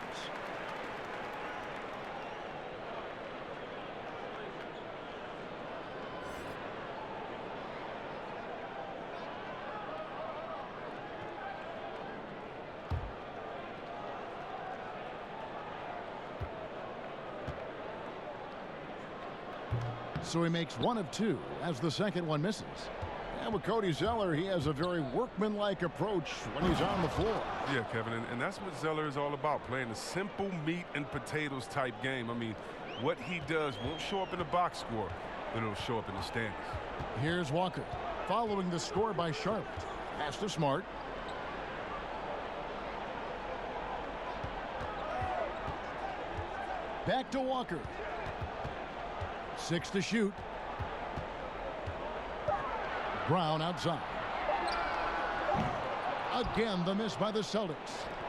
So he makes 1 of 2 as the second one misses. And with Cody Zeller, he has a very workmanlike approach when he's on the floor. Yeah, Kevin, and that's what Zeller is all about, playing a simple meat and potatoes type game. I mean, what he does won't show up in the box score, but it'll show up in the standings. Here's Walker, following the score by Charlotte. Pass to Smart. Back to Walker. 6 to shoot. Brown outside. Again, the miss by the Celtics.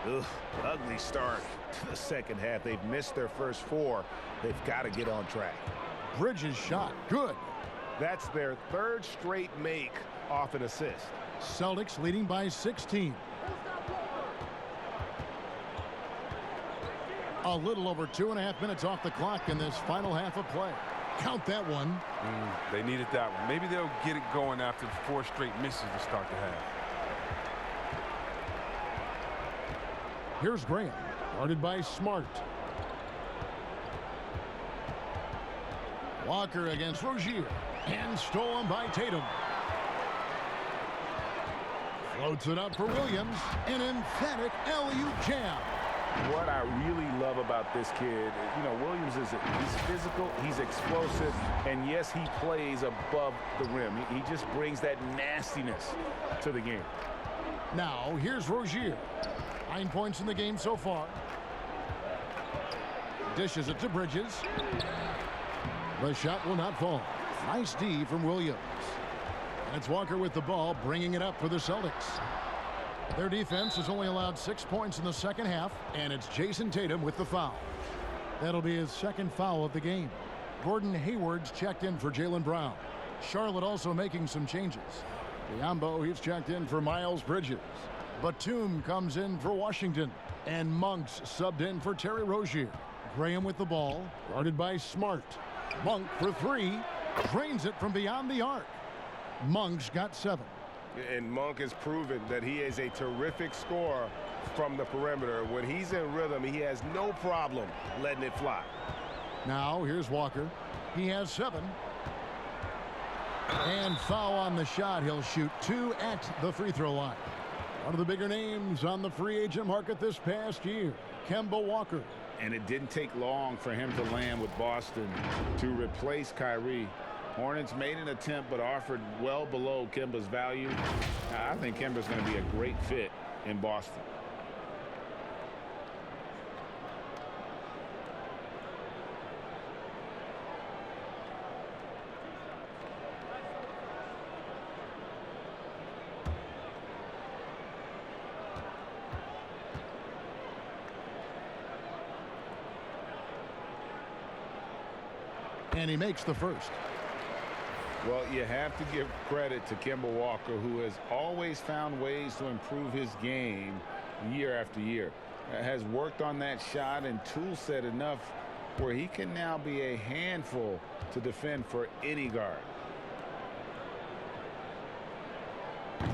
Ugh, ugly start to the second half. They've missed their first 4. They've got to get on track. Bridges shot. Good. That's their 3rd straight make off an assist. Celtics leading by 16. A little over 2.5 minutes off the clock in this final half of play. Count that one. They needed that one. Maybe they'll get it going after 4 straight misses to start the half. Here's Graham, guarded by Smart. Walker against Rozier, and stolen by Tatum. Floats it up for Williams, an emphatic alley-oop jam. What I really love about this kid, Williams he's physical, he's explosive, and yes, he plays above the rim. He just brings that nastiness to the game. Now, here's Rozier. 9 points in the game so far. Dishes it to Bridges. The shot will not fall. Nice D from Williams. And it's Walker with the ball, bringing it up for the Celtics. Their defense has only allowed 6 points in the second half, and it's Jason Tatum with the foul. That'll be his second foul of the game. Gordon Hayward's checked in for Jaylen Brown. Charlotte also making some changes. Biombo, he's checked in for Miles Bridges. Batum comes in for Washington. And Monk's subbed in for Terry Rozier. Graham with the ball, guarded by Smart. Monk for three, drains it from beyond the arc. Monk's got 7. And Monk has proven that he is a terrific scorer from the perimeter. When he's in rhythm, he has no problem letting it fly. Now here's Walker. He has 7. And foul on the shot. He'll shoot 2 at the free throw line. One of the bigger names on the free agent market this past year, Kemba Walker. And it didn't take long for him to land with Boston to replace Kyrie. Hornets made an attempt but offered well below Kemba's value. I think Kemba's going to be a great fit in Boston. And he makes the first. Well, you have to give credit to Kemba Walker, who has always found ways to improve his game year after year. Has worked on that shot and tool set enough where he can now be a handful to defend for any guard.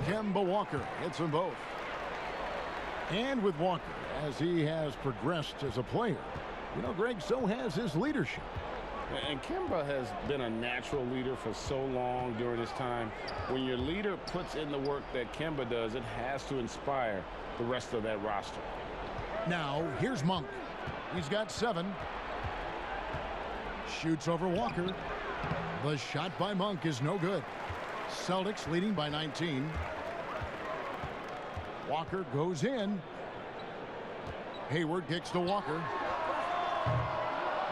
Kemba Walker hits them both. And with Walker, as he has progressed as a player, you know, Greg, so has his leadership. And Kemba has been a natural leader for so long during his time. When your leader puts in the work that Kemba does, it has to inspire the rest of that roster. Now, here's Monk. He's got 7. Shoots over Walker. The shot by Monk is no good. Celtics leading by 19. Walker goes in. Hayward kicks to Walker.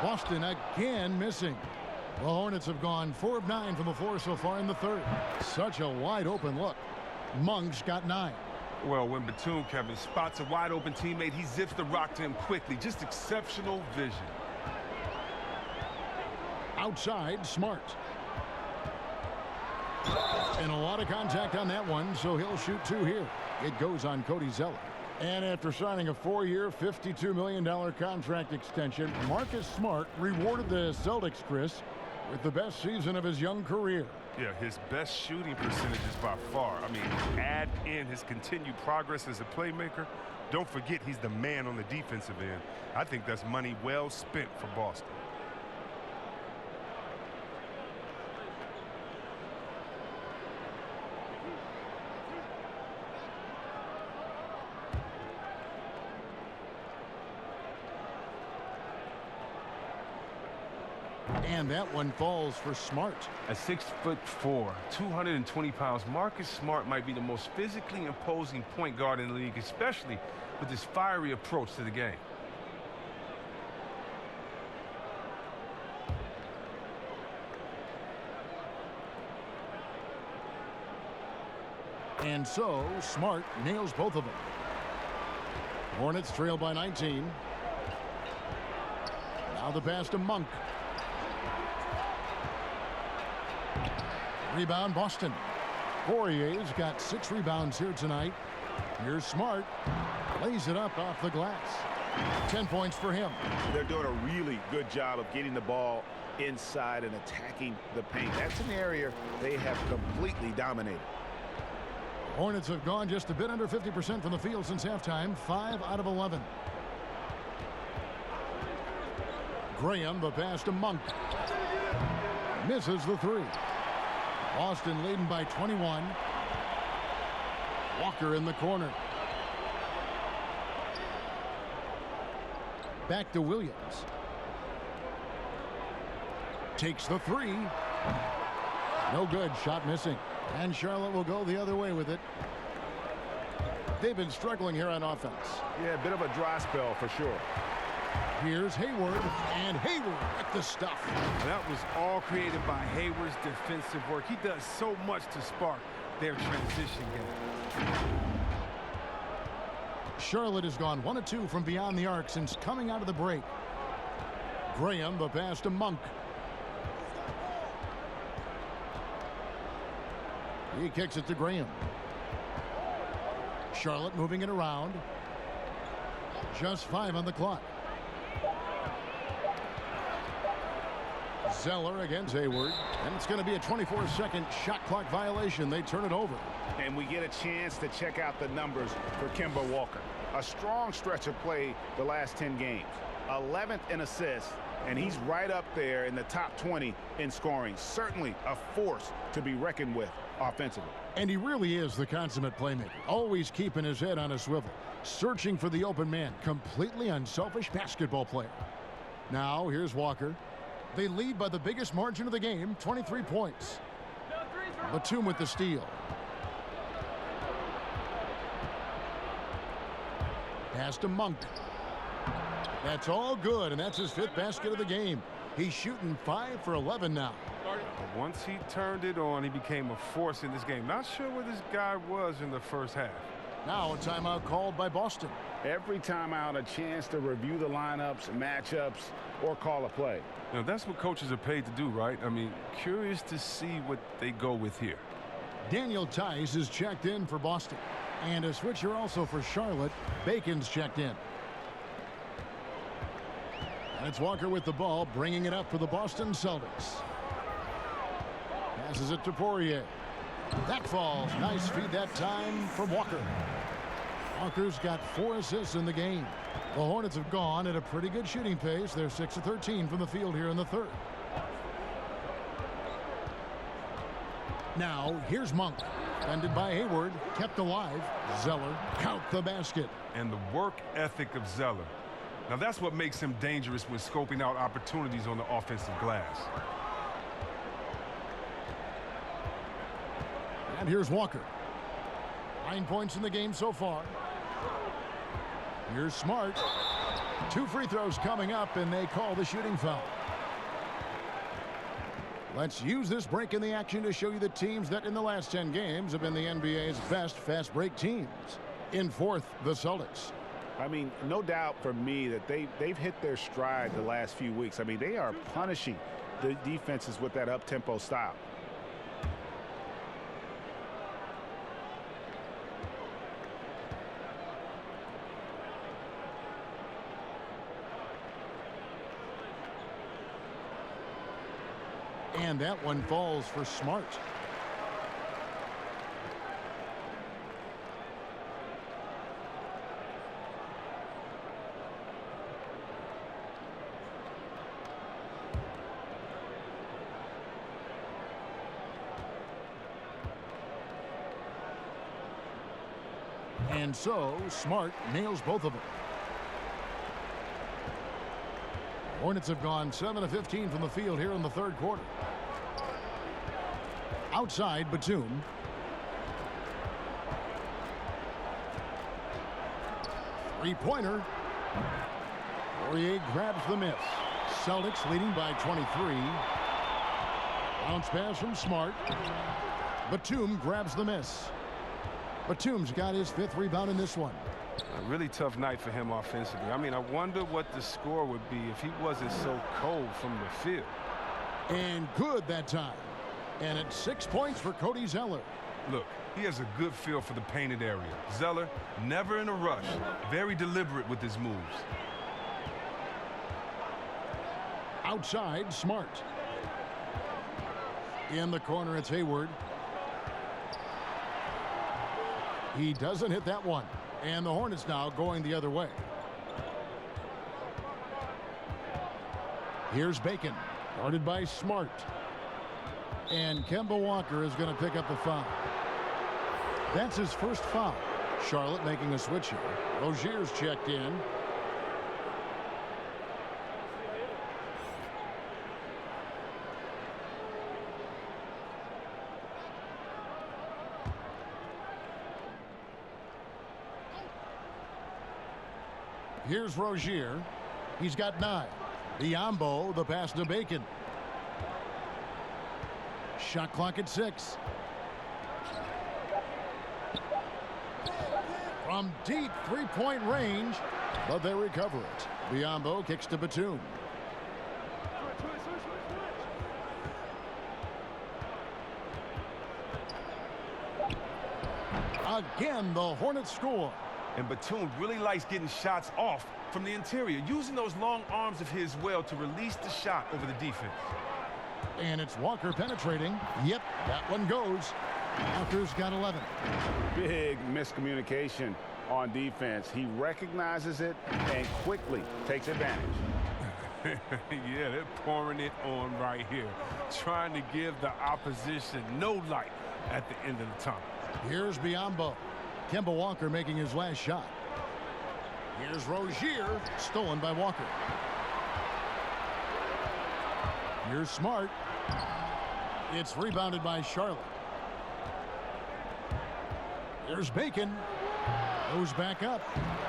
Boston again missing. The Hornets have gone 4 of 9 from the floor so far in the third. Such a wide open look. Monk's got 9. Well, when Batum, Kevin, spots a wide open teammate, he zips the rock to him quickly. Just exceptional vision. Outside, Smart. And a lot of contact on that one, so he'll shoot 2 here. It goes on Cody Zeller. And after signing a 4-year, $52 million contract extension, Marcus Smart rewarded the Celtics, Chris, with the best season of his young career. Yeah, his best shooting percentages by far. I mean, add in his continued progress as a playmaker. Don't forget he's the man on the defensive end. I think that's money well spent for Boston. And that one falls for Smart. At 6'4", 220 pounds, Marcus Smart might be the most physically imposing point guard in the league, especially with his fiery approach to the game. And so, Smart nails both of them. Hornets trail by 19. Now the pass to Monk. Rebound, Boston. Poirier's got 6 rebounds here tonight. Here's Smart. Lays it up off the glass. 10 points for him. They're doing a really good job of getting the ball inside and attacking the paint. That's an area they have completely dominated. Hornets have gone just a bit under 50% from the field since halftime. 5 out of 11. Graham, the pass to Monk. Misses the 3. Boston leading by 21. Walker in the corner. Back to Williams. Takes the 3. No good. Shot missing. And Charlotte will go the other way with it. They've been struggling here on offense. Yeah, a bit of a dry spell for sure. Here's Hayward, and Hayward with the stuff. That was all created by Hayward's defensive work. He does so much to spark their transition game. Charlotte has gone 1 of 2 from beyond the arc since coming out of the break. Graham, the pass to Monk. He kicks it to Graham. Charlotte moving it around. Just 5 on the clock. Zeller against Hayward. And it's going to be a 24-second shot clock violation. They turn it over. And we get a chance to check out the numbers for Kemba Walker. A strong stretch of play the last 10 games. 11th in assists, and he's right up there in the top 20 in scoring. Certainly a force to be reckoned with offensively. And he really is the consummate playmaker. Always keeping his head on a swivel. Searching for the open man. Completely unselfish basketball player. Now, here's Walker. They lead by the biggest margin of the game, 23 points. Batum with the steal. Pass to Monk. That's all good, and that's his 5th basket of the game. He's shooting 5 for 11 now. But once he turned it on, he became a force in this game. Not sure where this guy was in the first half. Now a timeout called by Boston. Every timeout, a chance to review the lineups, matchups, or call a play. You know, that's what coaches are paid to do, right? I mean, curious to see what they go with here. Daniel Tice is checked in for Boston. And a switcher also for Charlotte. Bacon's checked in. And it's Walker with the ball, bringing it up for the Boston Celtics. Passes it to Poirier. That falls. Nice feed that time from Walker. Walker's got 4 assists in the game. The Hornets have gone at a pretty good shooting pace. They're 6 of 13 from the field here in the 3rd. Now, here's Monk. Defended by Hayward, kept alive. Zeller, count the basket. And the work ethic of Zeller. Now that's what makes him dangerous when scoping out opportunities on the offensive glass. And here's Walker. 9 points in the game so far. Here's Smart. 2 free throws coming up, and they call the shooting foul. Let's use this break in the action to show you the teams that in the last 10 games have been the NBA's best fast break teams. In 4th, the Celtics. I mean, no doubt for me that they've hit their stride the last few weeks. I mean, they are punishing the defenses with that up-tempo style. And that one falls for Smart. And so Smart nails both of them. Hornets have gone 7 of 15 from the field here in the 3rd quarter. Outside, Batum. Three-pointer. Poirier grabs the miss. Celtics leading by 23. Bounce pass from Smart. Batum grabs the miss. Batum's got his 5th rebound in this one. A really tough night for him offensively. I mean, I wonder what the score would be if he wasn't so cold from the field. And good that time. And it's 6 points for Cody Zeller. Look, he has a good feel for the painted area. Zeller, never in a rush, very deliberate with his moves. Outside, Smart. In the corner, it's Hayward. He doesn't hit that one. And the Hornets now going the other way. Here's Bacon, guarded by Smart. And Kemba Walker is going to pick up the foul. That's his 1st foul. Charlotte making a switch here. Rozier's checked in. Here's Rozier. He's got 9. Biombo, the pass to Bacon. Shot clock at 6. From deep 3-point range, but they recover it. Biombo kicks to Batum. Again, the Hornets score. And Batum really likes getting shots off from the interior, using those long arms of his well to release the shot over the defense. And it's Walker penetrating. Yep, that one goes. Walker's got 11. Big miscommunication on defense. He recognizes it and quickly takes advantage. Yeah, they're pouring it on right here, trying to give the opposition no light at the end of the tunnel. Here's Biyombo. Kemba Walker making his last shot. Here's Rozier, stolen by Walker. Here's Smart. It's rebounded by Charlotte. There's Bacon. Goes back up.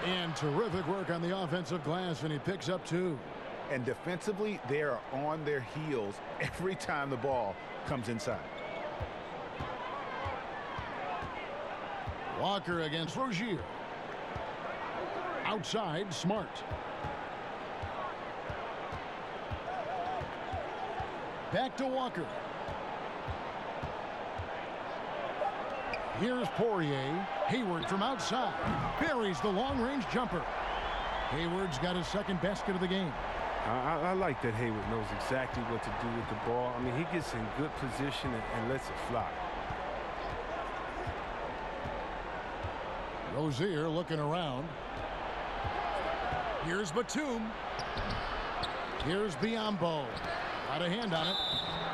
And terrific work on the offensive glass, and he picks up 2. And defensively, they are on their heels every time the ball comes inside. Walker against Rozier. Outside, Smart. Back to Walker. Here's Poirier. Hayward from outside. Buries the long-range jumper. Hayward's got his second basket of the game. I like that Hayward knows exactly what to do with the ball. I mean, he gets in good position and lets it fly. Rozier looking around. Here's Batum. Here's Biyombo. Got a hand on it.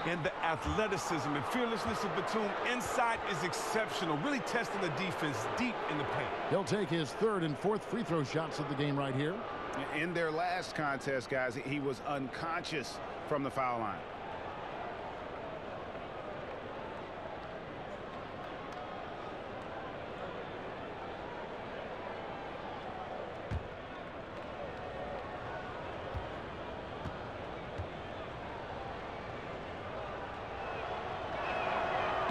And the athleticism and fearlessness of Batum inside is exceptional, really testing the defense deep in the paint. He'll take his third and fourth free throw shots of the game right here. In their last contest, guys, he was unconscious from the foul line.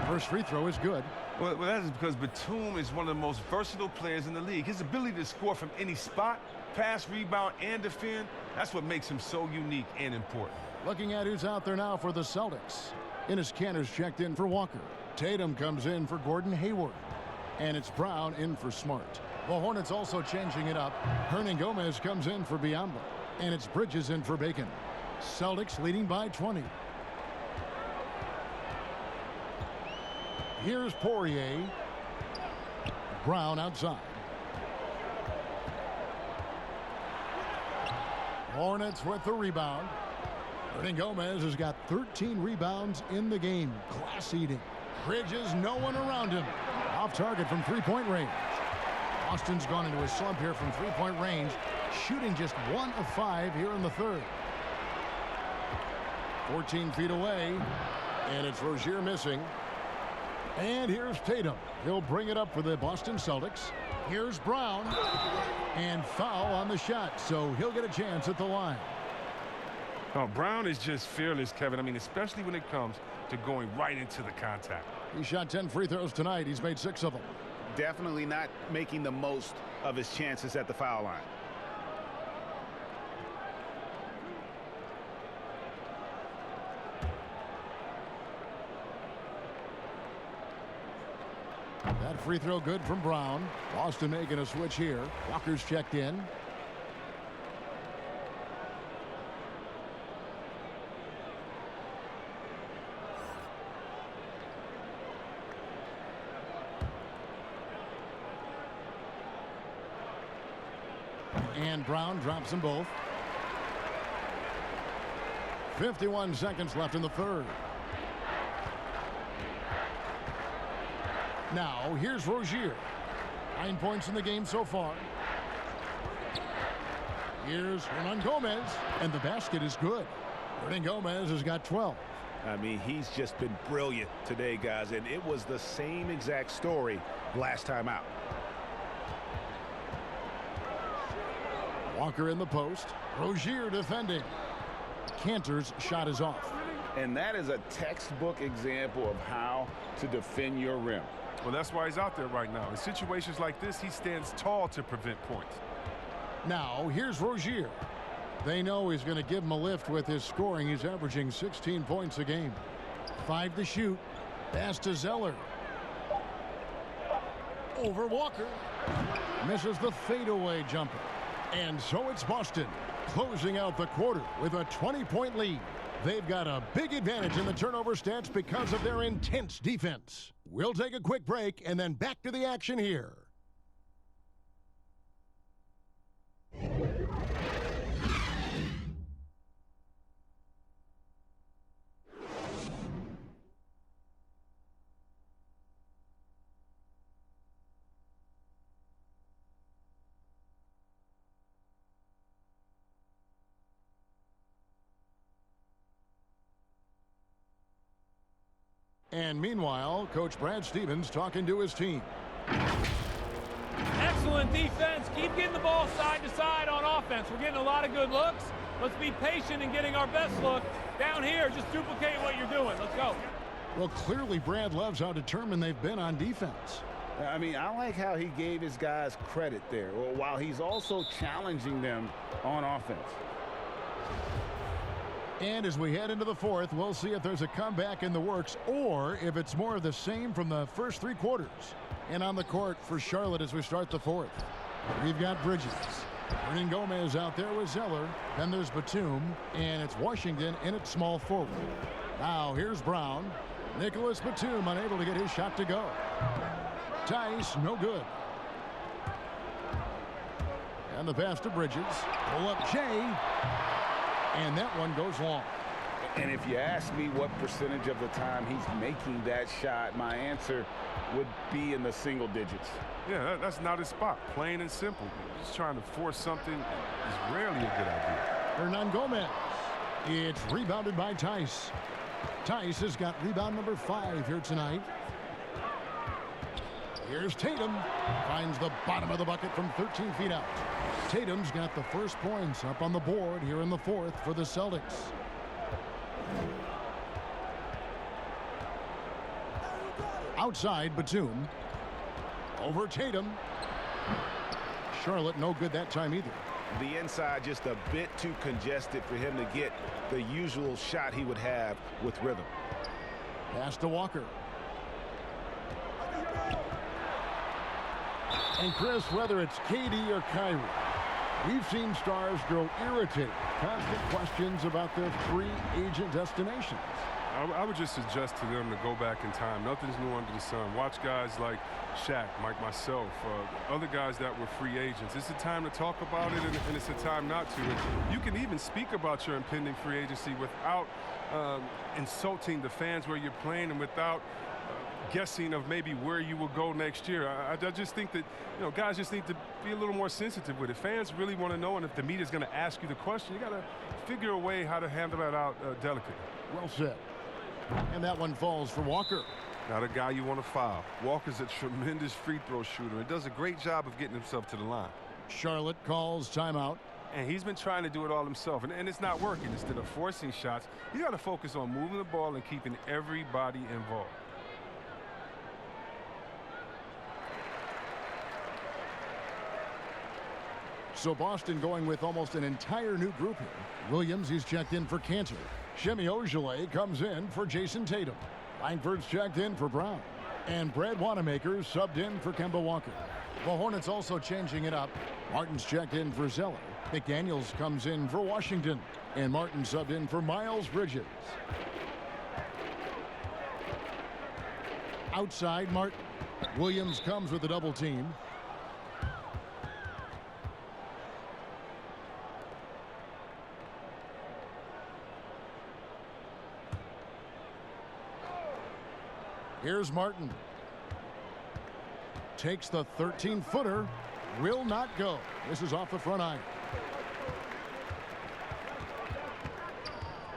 First free throw is good. Well, that is because Batum is one of the most versatile players in the league. His ability to score from any spot, pass, rebound, and defend, that's what makes him so unique and important. Looking at who's out there now for the Celtics. Enes Kanter's checked in for Walker. Tatum comes in for Gordon Hayward. And it's Brown in for Smart. The Hornets also changing it up. Hernangomez comes in for Biyombo. And it's Bridges in for Bacon. Celtics leading by 20. Here's Poirier. Brown outside. Hornets with the rebound. Hernangomez has got 13 rebounds in the game. Class eating. Bridges, no one around him. Off target from three-point range. Boston's gone into a slump here from three-point range. Shooting just 1 of 5 here in the third. 14 feet away. And it's Rozier missing. And here's Tatum. He'll bring it up for the Boston Celtics. Here's Brown. And foul on the shot, so he'll get a chance at the line. Oh, Brown is just fearless, Kevin. I mean, especially when it comes to going right into the contact. He shot 10 free throws tonight. He's made 6 of them. Definitely not making the most of his chances at the foul line. That free throw good from Brown. Boston making a switch here. Walker's checked in. And Brown drops them both. 51 seconds left in the third. Now, here's Rozier. 9 points in the game so far. Here's Hernangomez, and the basket is good. Hernangomez has got 12. I mean, he's just been brilliant today, guys, and it was the same exact story last time out. Walker in the post. Rozier defending. Kanter's shot is off. And that is a textbook example of how to defend your rim. Well, that's why he's out there right now. In situations like this, he stands tall to prevent points. Now, here's Rozier. They know he's going to give him a lift with his scoring. He's averaging 16 points a game. 5 to shoot. Pass to Zeller. Over Walker. Misses the fadeaway jumper. And so it's Boston closing out the quarter with a 20-point lead. They've got a big advantage in the turnover stats because of their intense defense. We'll take a quick break and then back to the action here. And meanwhile, Coach Brad Stevens talking to his team. Excellent defense. Keep getting the ball side to side on offense. We're getting a lot of good looks. Let's be patient in getting our best look. Down here, just duplicate what you're doing. Let's go. Well, clearly Brad loves how determined they've been on defense. I mean, I like how he gave his guys credit there, while he's also challenging them on offense. And as we head into the fourth, we'll see if there's a comeback in the works or if it's more of the same from the first three quarters. And on the court for Charlotte as we start the fourth, we've got Bridges. Hernan Gomez out there with Zeller. Then there's Batum, and it's Washington in at small forward. Now here's Brown. Nicholas Batum unable to get his shot to go. Tice, no good. And the pass to Bridges. Pull up Jay. And that one goes long. And if you ask me what percentage of the time he's making that shot, my answer would be in the single digits. Yeah, that's not his spot. Plain and simple. Just trying to force something is rarely a good idea. Hernan Gomez. It's rebounded by Tice. Tice has got rebound number 5 here tonight. Here's Tatum. Finds the bottom of the bucket from 13 feet out. Tatum's got the first points up on the board here in the fourth for the Celtics. Outside, Batum. Over Tatum. Charlotte no good that time either. The inside just a bit too congested for him to get the usual shot he would have with rhythm. Pass to Walker. And Chris, whether it's KD or Kyrie, we've seen stars grow irritated. Constant questions about their free agent destinations. I would just suggest to them to go back in time. Nothing's new under the sun. Watch guys like Shaq, like myself, other guys that were free agents. It's a time to talk about it, and it's a time not to. And you can even speak about your impending free agency without insulting the fans where you're playing and without guessing of maybe where you will go next year. I just think that, guys just need to be a little more sensitive with it. Fans really want to know, and if the media's going to ask you the question, you got to figure a way how to handle that out delicately. Well said. And that one falls for Walker. Not a guy you want to foul. Walker's a tremendous free throw shooter and does a great job of getting himself to the line. Charlotte calls timeout. And he's been trying to do it all himself, and it's not working. Instead of forcing shots, you got to focus on moving the ball and keeping everybody involved. So Boston going with almost an entire new group here. Williams, he's checked in for Cantor. Shemi Ojeleye comes in for Jason Tatum. Langford's checked in for Brown. And Brad Wanamaker subbed in for Kemba Walker. The Hornets also changing it up. Martin's checked in for Zeller. McDaniels comes in for Washington. And Martin subbed in for Miles Bridges. Outside Martin. Williams comes with a double team. Here's Martin. Takes the 13-footer. Will not go. This is off the front iron.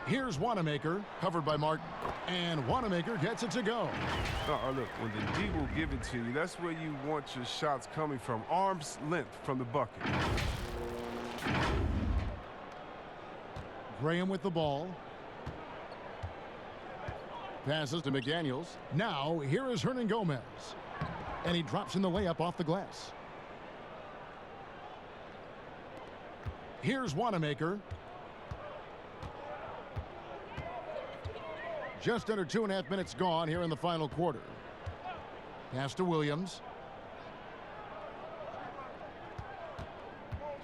Here's Wanamaker, covered by Martin. And Wanamaker gets it to go. Look, when the D will give it to you, that's where you want your shots coming from. Arm's length from the bucket. Graham with the ball. Passes to McDaniels. Now, here is Hernan Gomez. And he drops in the layup off the glass. Here's Wanamaker. Just under 2.5 minutes gone here in the final quarter. Pass to Williams.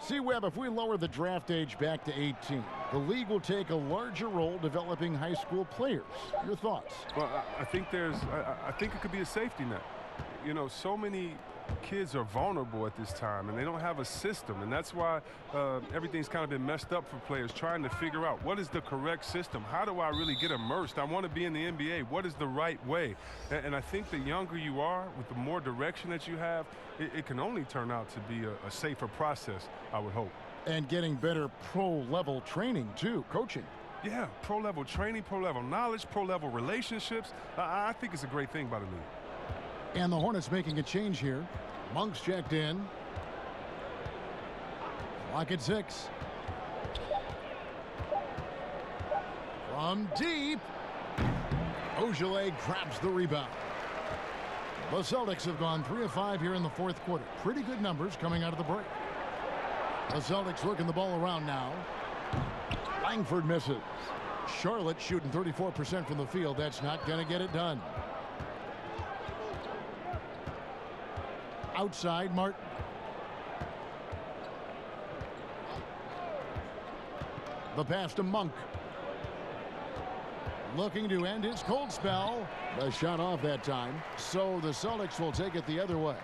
See, Webb, if we lower the draft age back to 18, the league will take a larger role developing high school players. Your thoughts? Well, I think I think it could be a safety net. You know, so many kids are vulnerable at this time, and they don't have a system, and that's why everything's kind of been messed up for players trying to figure out what is the correct system. How do I really get immersed? I want to be in the NBA. What is the right way? And I think the younger you are, with the more direction that you have, it can only turn out to be a safer process, I would hope. And getting better pro-level training, too, coaching. Yeah, pro-level training, pro-level knowledge, pro-level relationships. I think it's a great thing by the league. And the Hornets making a change here. Monk's checked in. Clock at 6. From deep. Ogilvy grabs the rebound. The Celtics have gone 3 of 5 here in the fourth quarter. Pretty good numbers coming out of the break. The Celtics working the ball around now. Langford misses. Charlotte shooting 34% from the field. That's not going to get it done. Outside, Martin. The pass to Monk. Looking to end his cold spell. The shot off that time. So the Celtics will take it the other way.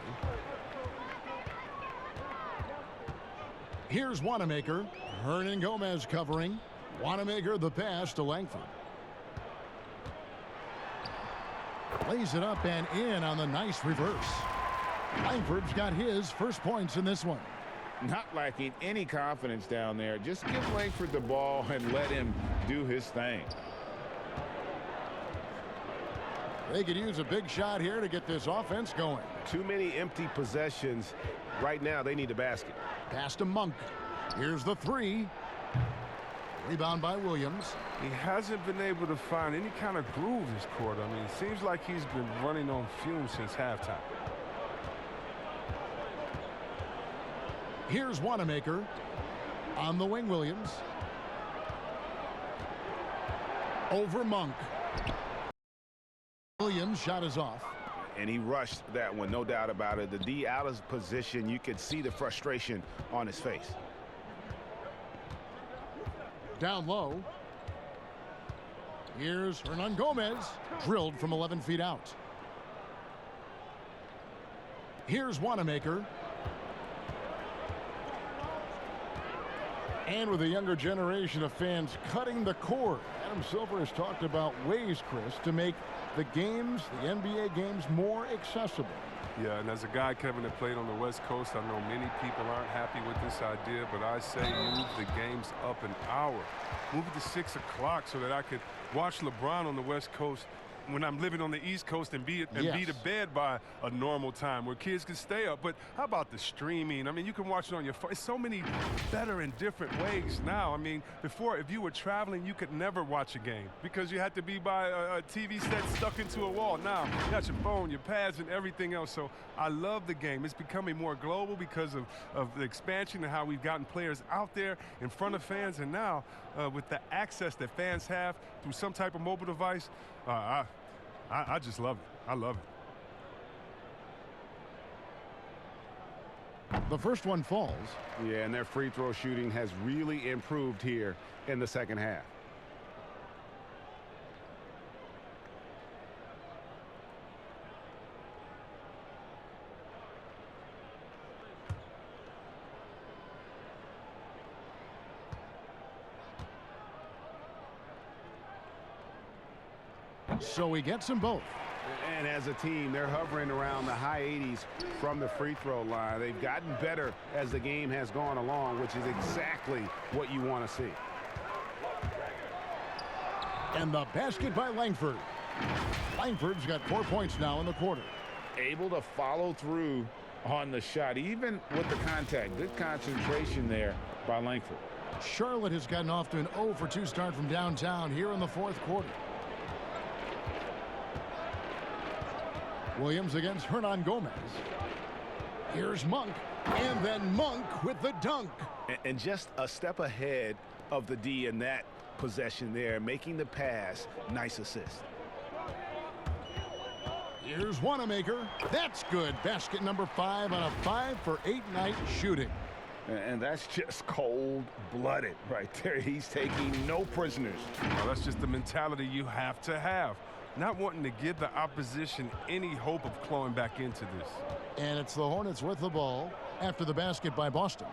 Here's Wanamaker. Hernan Gomez covering. Wanamaker the pass to Langford. Lays it up and in on the nice reverse. Langford's got his first points in this one. Not lacking any confidence down there. Just give Langford the ball and let him do his thing. They could use a big shot here to get this offense going. Too many empty possessions. Right now, they need a basket. Pass to Monk. Here's the 3. Rebound by Williams. He hasn't been able to find any kind of groove this quarter. I mean, it seems like he's been running on fumes since halftime. Here's Wanamaker on the wing. Williams over Monk. Williams shot is off. And he rushed that one, no doubt about it. The D out of position. You could see the frustration on his face. Down low. Here's Hernan Gomez. Drilled from 11 feet out. Here's Wanamaker. And with a younger generation of fans cutting the cord, Adam Silver has talked about ways, Chris, to make the games, the NBA games, more accessible. Yeah, and as a guy, Kevin, that played on the West Coast, I know many people aren't happy with this idea, but I say move the games up an hour. Move it to 6 o'clock so that I could watch LeBron on the West Coast when I'm living on the East Coast and be to bed by a normal time where kids can stay up. But how about the streaming? I mean, you can watch it on your phone. It's so many better and different ways now. I mean, before, if you were traveling, you could never watch a game because you had to be by a TV set stuck into a wall. Now, you got your phone, your pads, and everything else. So I love the game. It's becoming more global because of the expansion and how we've gotten players out there in front of fans. And now, with the access that fans have through some type of mobile device, I just love it. I love it. The first one falls. Yeah, and their free throw shooting has really improved here in the second half. So he gets them both. And as a team, they're hovering around the high 80s from the free throw line. They've gotten better as the game has gone along, which is exactly what you want to see. And the basket by Langford. Langford's got 4 points now in the quarter. Able to follow through on the shot, even with the contact. Good concentration there by Langford. Charlotte has gotten off to an 0 for 2 start from downtown here in the fourth quarter. Williams against Hernan Gomez. Here's Monk, and then Monk with the dunk. And just a step ahead of the D in that possession there, making the pass. Nice assist. Here's Wanamaker. That's good. Basket number 5 on a 5 for 8 night shooting. And that's just cold-blooded right there. He's taking no prisoners. Well, that's just the mentality you have to have. Not wanting to give the opposition any hope of clawing back into this. And it's the Hornets with the ball after the basket by Boston.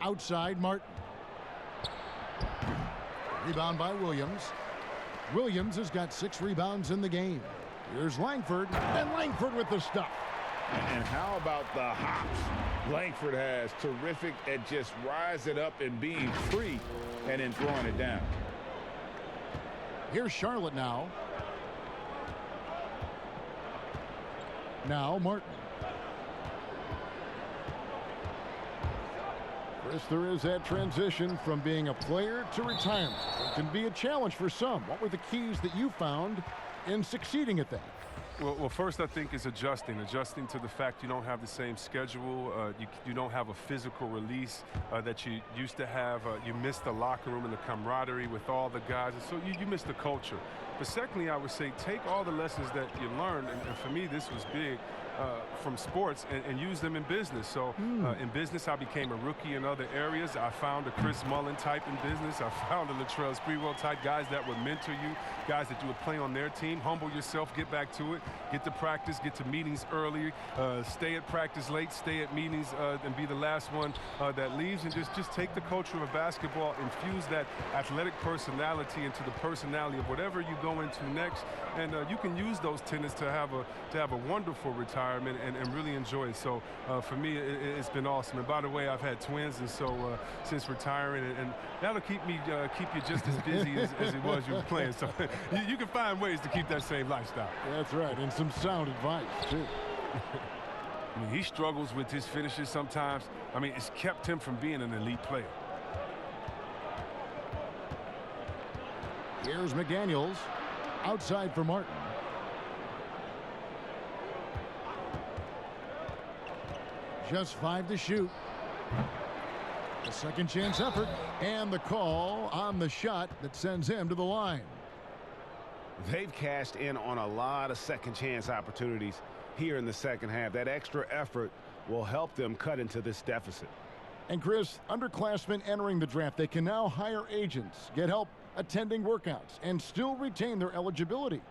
Outside, Martin. Rebound by Williams. Williams has got 6 rebounds in the game. Here's Langford, and Langford with the stuff. And how about the hops Langford has? Terrific at just rising up and being free and then throwing it down. Here's Charlotte now. Now Martin. Chris, there is that transition from being a player to retirement. It can be a challenge for some. What were the keys that you found in succeeding at that? Well, first I think is adjusting to the fact you don't have the same schedule. You don't have a physical release that you used to have. You miss the locker room and the camaraderie with all the guys, and so you miss the culture. But secondly, I would say take all the lessons that you learned, and for me this was big, from sports and use them in business. So in business, I became a rookie in other areas. I found a Chris Mullin type in business. I found a Latrell Sprewell type, guys that would mentor you, guys that you would play on their team. Humble yourself, get back to it, get to practice, get to meetings early, stay at practice late, stay at meetings, and be the last one that leaves, and just take the culture of basketball, infuse that athletic personality into the personality of whatever you go into next, and you can use those tenets to have a wonderful retirement and really enjoy it. So for me, it's been awesome. And by the way, I've had twins, and so since retiring, and that'll keep you just as busy as it was you were playing. So you can find ways to keep that same lifestyle. That's right, and some sound advice too. I mean, he struggles with his finishes sometimes. I mean, it's kept him from being an elite player. Here's McDaniels outside for Martin. Just 5 to shoot. A second chance effort, and the call on the shot that sends him to the line. They've cashed in on a lot of second chance opportunities here in the second half. That extra effort will help them cut into this deficit. And Chris, underclassmen entering the draft, they can now hire agents, get help attending workouts, and still retain their eligibility.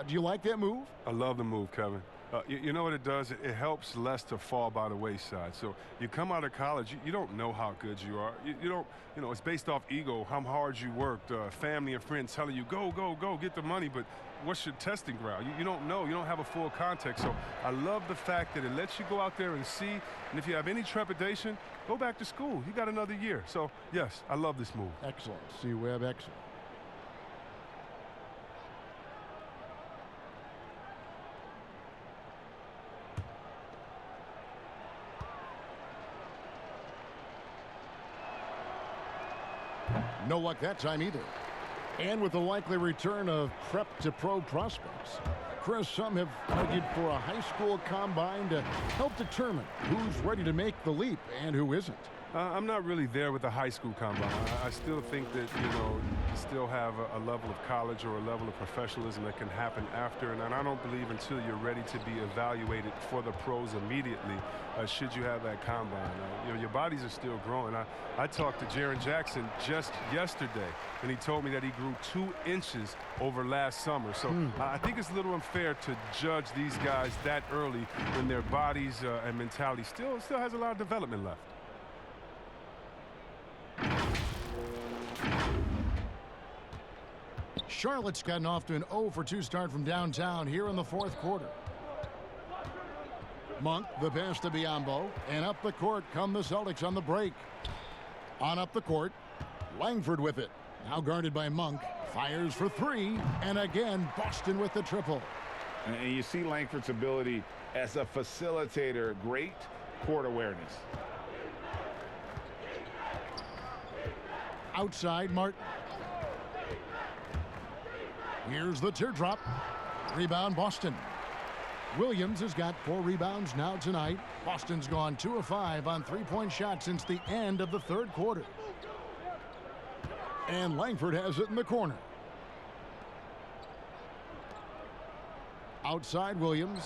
Do you like that move? I love the move, Kevin. You know what it does? It helps less to fall by the wayside. So you come out of college, you don't know how good you are. You don't, it's based off ego, how hard you worked, family and friends telling you, go, go, go, get the money. But what's your testing ground? You don't know. You don't have a full context. So I love the fact that it lets you go out there and see. And if you have any trepidation, go back to school. You got another year. So, yes, I love this move. Excellent. C-Web, excellent. No luck that time either. And with the likely return of prep to pro prospects, Chris, some have argued for a high school combine to help determine who's ready to make the leap and who isn't. I'm not really there with the high school combine. I still think that, you still have a level of college or a level of professionalism that can happen after. And I don't believe until you're ready to be evaluated for the pros immediately, should you have that combine. Your bodies are still growing. I talked to Jaren Jackson just yesterday, and he told me that he grew 2 inches over last summer. So I think it's a little unfair to judge these guys that early when their bodies and mentality still has a lot of development left. Charlotte's gotten off to an 0-for-2 start from downtown here in the 4th quarter. Monk, the pass to Biyombo, and up the court come the Celtics on the break. On up the court, Langford with it. Now guarded by Monk, fires for 3, and again Boston with the triple. And you see Langford's ability as a facilitator, great court awareness. Outside Martin. Here's the teardrop. Rebound Boston. Williams has got 4 rebounds now tonight. Boston's gone 2 of 5 on 3-point shots since the end of the 3rd quarter. And Langford has it in the corner. Outside Williams.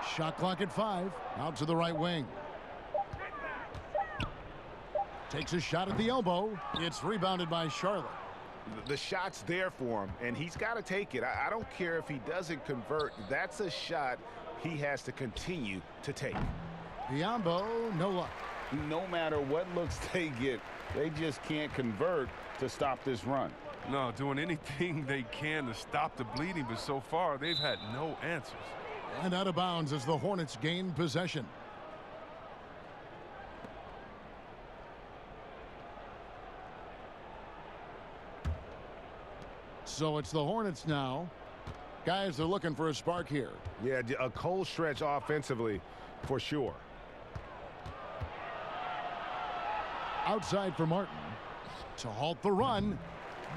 Shot clock at 5. Out to the right wing. Takes a shot at the elbow. It's rebounded by Charlotte. The shot's there for him, and he's got to take it. I don't care if he doesn't convert. That's a shot he has to continue to take. Biombo, no luck. No matter what looks they get, they just can't convert to stop this run. No, doing anything they can to stop the bleeding, but so far they've had no answers. And out of bounds as the Hornets gain possession. So it's the Hornets now. Guys, they're looking for a spark here. Yeah, a cold stretch offensively for sure. Outside for Martin to halt the run.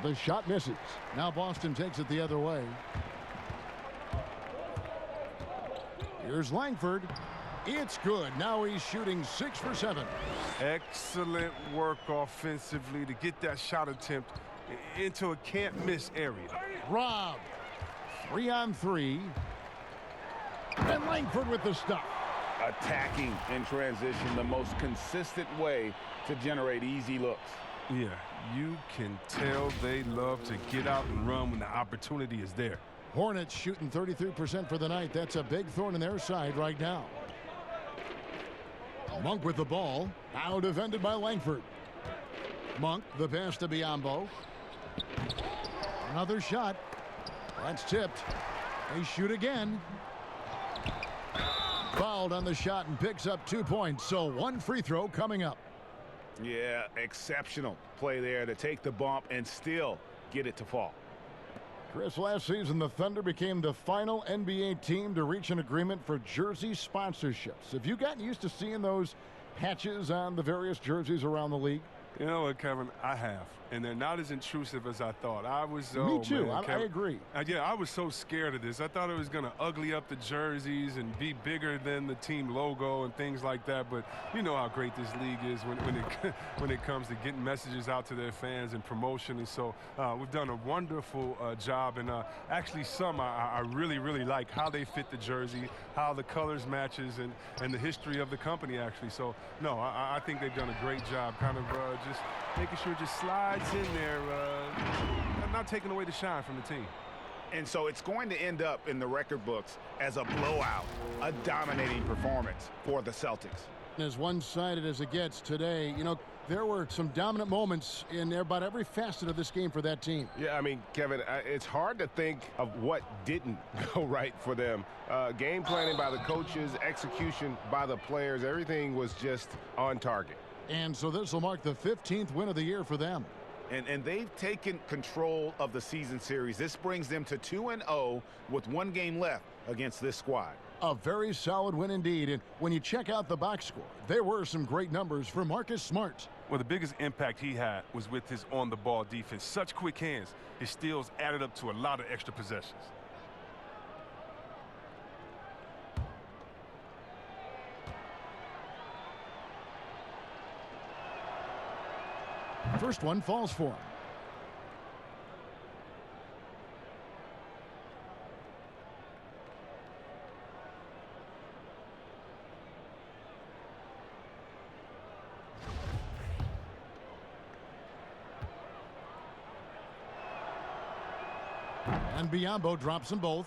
The shot misses. Now Boston takes it the other way. Here's Langford. It's good. Now he's shooting 6 for 7. Excellent work offensively to get that shot attempt into a can't-miss area. Rob. 3 on 3. And Langford with the stop. Attacking in transition, the most consistent way to generate easy looks. Yeah, you can tell they love to get out and run when the opportunity is there. Hornets shooting 33% for the night. That's a big thorn in their side right now. Monk with the ball. Now defended by Langford. Monk, the pass to Biombo. Another shot. That's tipped. They shoot again. Fouled on the shot and picks up 2 points. So 1 free throw coming up. Yeah, exceptional play there to take the bump and still get it to fall. Chris, last season the Thunder became the final NBA team to reach an agreement for jersey sponsorships. Have you gotten used to seeing those patches on the various jerseys around the league? You know what, Kevin? I have. And they're not as intrusive as I thought. I was Me too. Man, I agree. Yeah, I was so scared of this. I thought it was going to ugly up the jerseys and be bigger than the team logo and things like that. But you know how great this league is when it comes to getting messages out to their fans and promotion. And so we've done a wonderful job. And actually some I really, really like how they fit the jersey, how the colors matches, and the history of the company, actually. So, no, I think they've done a great job kind of just making sure it just slides in there, not taking away the shine from the team. And so it's going to end up in the record books as a blowout, a dominating performance for the Celtics. As one-sided as it gets today, you know, there were some dominant moments in about every facet of this game for that team. Yeah, I mean, Kevin, it's hard to think of what didn't go right for them. Game planning by the coaches, execution by the players, everything was just on target. And so this will mark the 15th win of the year for them. And they've taken control of the season series. This brings them to 2-0 with 1 game left against this squad. A very solid win indeed. And when you check out the box score, there were some great numbers for Marcus Smart. Well, the biggest impact he had was with his on-the-ball defense. Such quick hands. His steals added up to a lot of extra possessions. First one falls for him. And Biombo drops them both.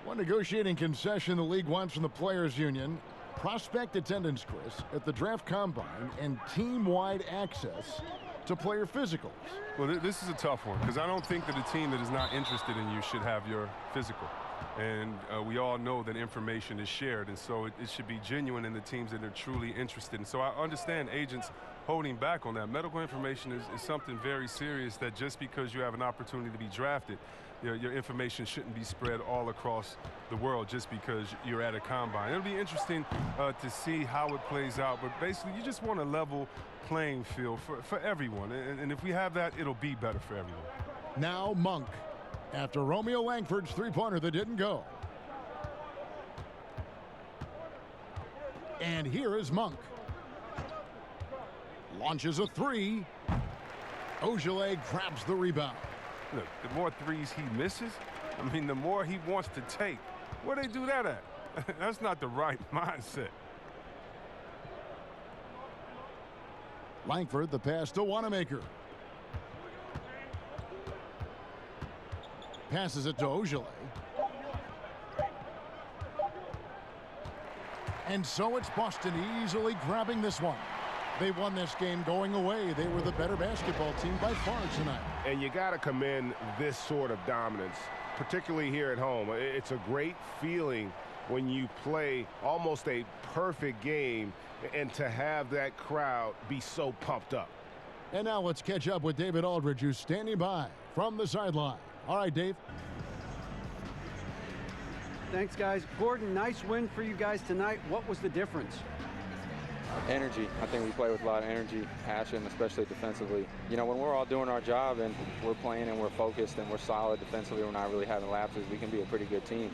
One negotiating concession the league wants from the Players Union. Prospect attendance, Chris, at the draft combine and team-wide access to player physicals. Well, this is a tough one because I don't think that a team that is not interested in you should have your physical. And we all know that information is shared, and so it should be genuine in the teams that are truly interested. And so I understand agents holding back on that. Medical information is something very serious that just because you have an opportunity to be drafted, your information shouldn't be spread all across the world just because you're at a combine. It'll be interesting to see how it plays out, but basically you just want a level playing field for everyone. And if we have that, it'll be better for everyone. Now Monk, after Romeo Langford's three-pointer that didn't go. And here is Monk. Launches a three. Ogilvy grabs the rebound. Look, the more threes he misses, I mean, the more he wants to take. Where they do that at? That's not the right mindset. Langford, the pass to Wanamaker. Passes it to Ojale. And so it's Boston easily grabbing this one. They won this game going away. They were the better basketball team by far tonight. And you got to commend this sort of dominance, particularly here at home. It's a great feeling when you play almost a perfect game and to have that crowd be so pumped up. And now let's catch up with David Aldridge, who's standing by from the sideline. All right, Dave. Thanks, guys. Gordon, nice win for you guys tonight. What was the difference? Energy. I think we play with a lot of energy, passion, especially defensively. You know, when we're all doing our job and we're playing and we're focused and we're solid defensively, we're not really having lapses, we can be a pretty good team.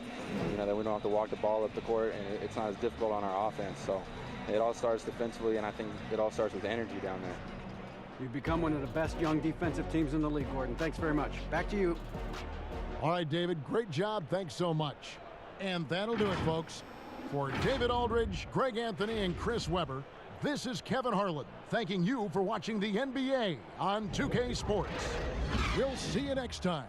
You know, that we don't have to walk the ball up the court, and it's not as difficult on our offense. So it all starts defensively, and I think it all starts with energy down there. You've become one of the best young defensive teams in the league, Gordon. Thanks very much. Back to you. All right, David, great job. Thanks so much. And that'll do it, folks. For David Aldridge, Greg Anthony, and Chris Webber, this is Kevin Harlan thanking you for watching the NBA on 2K Sports. We'll see you next time.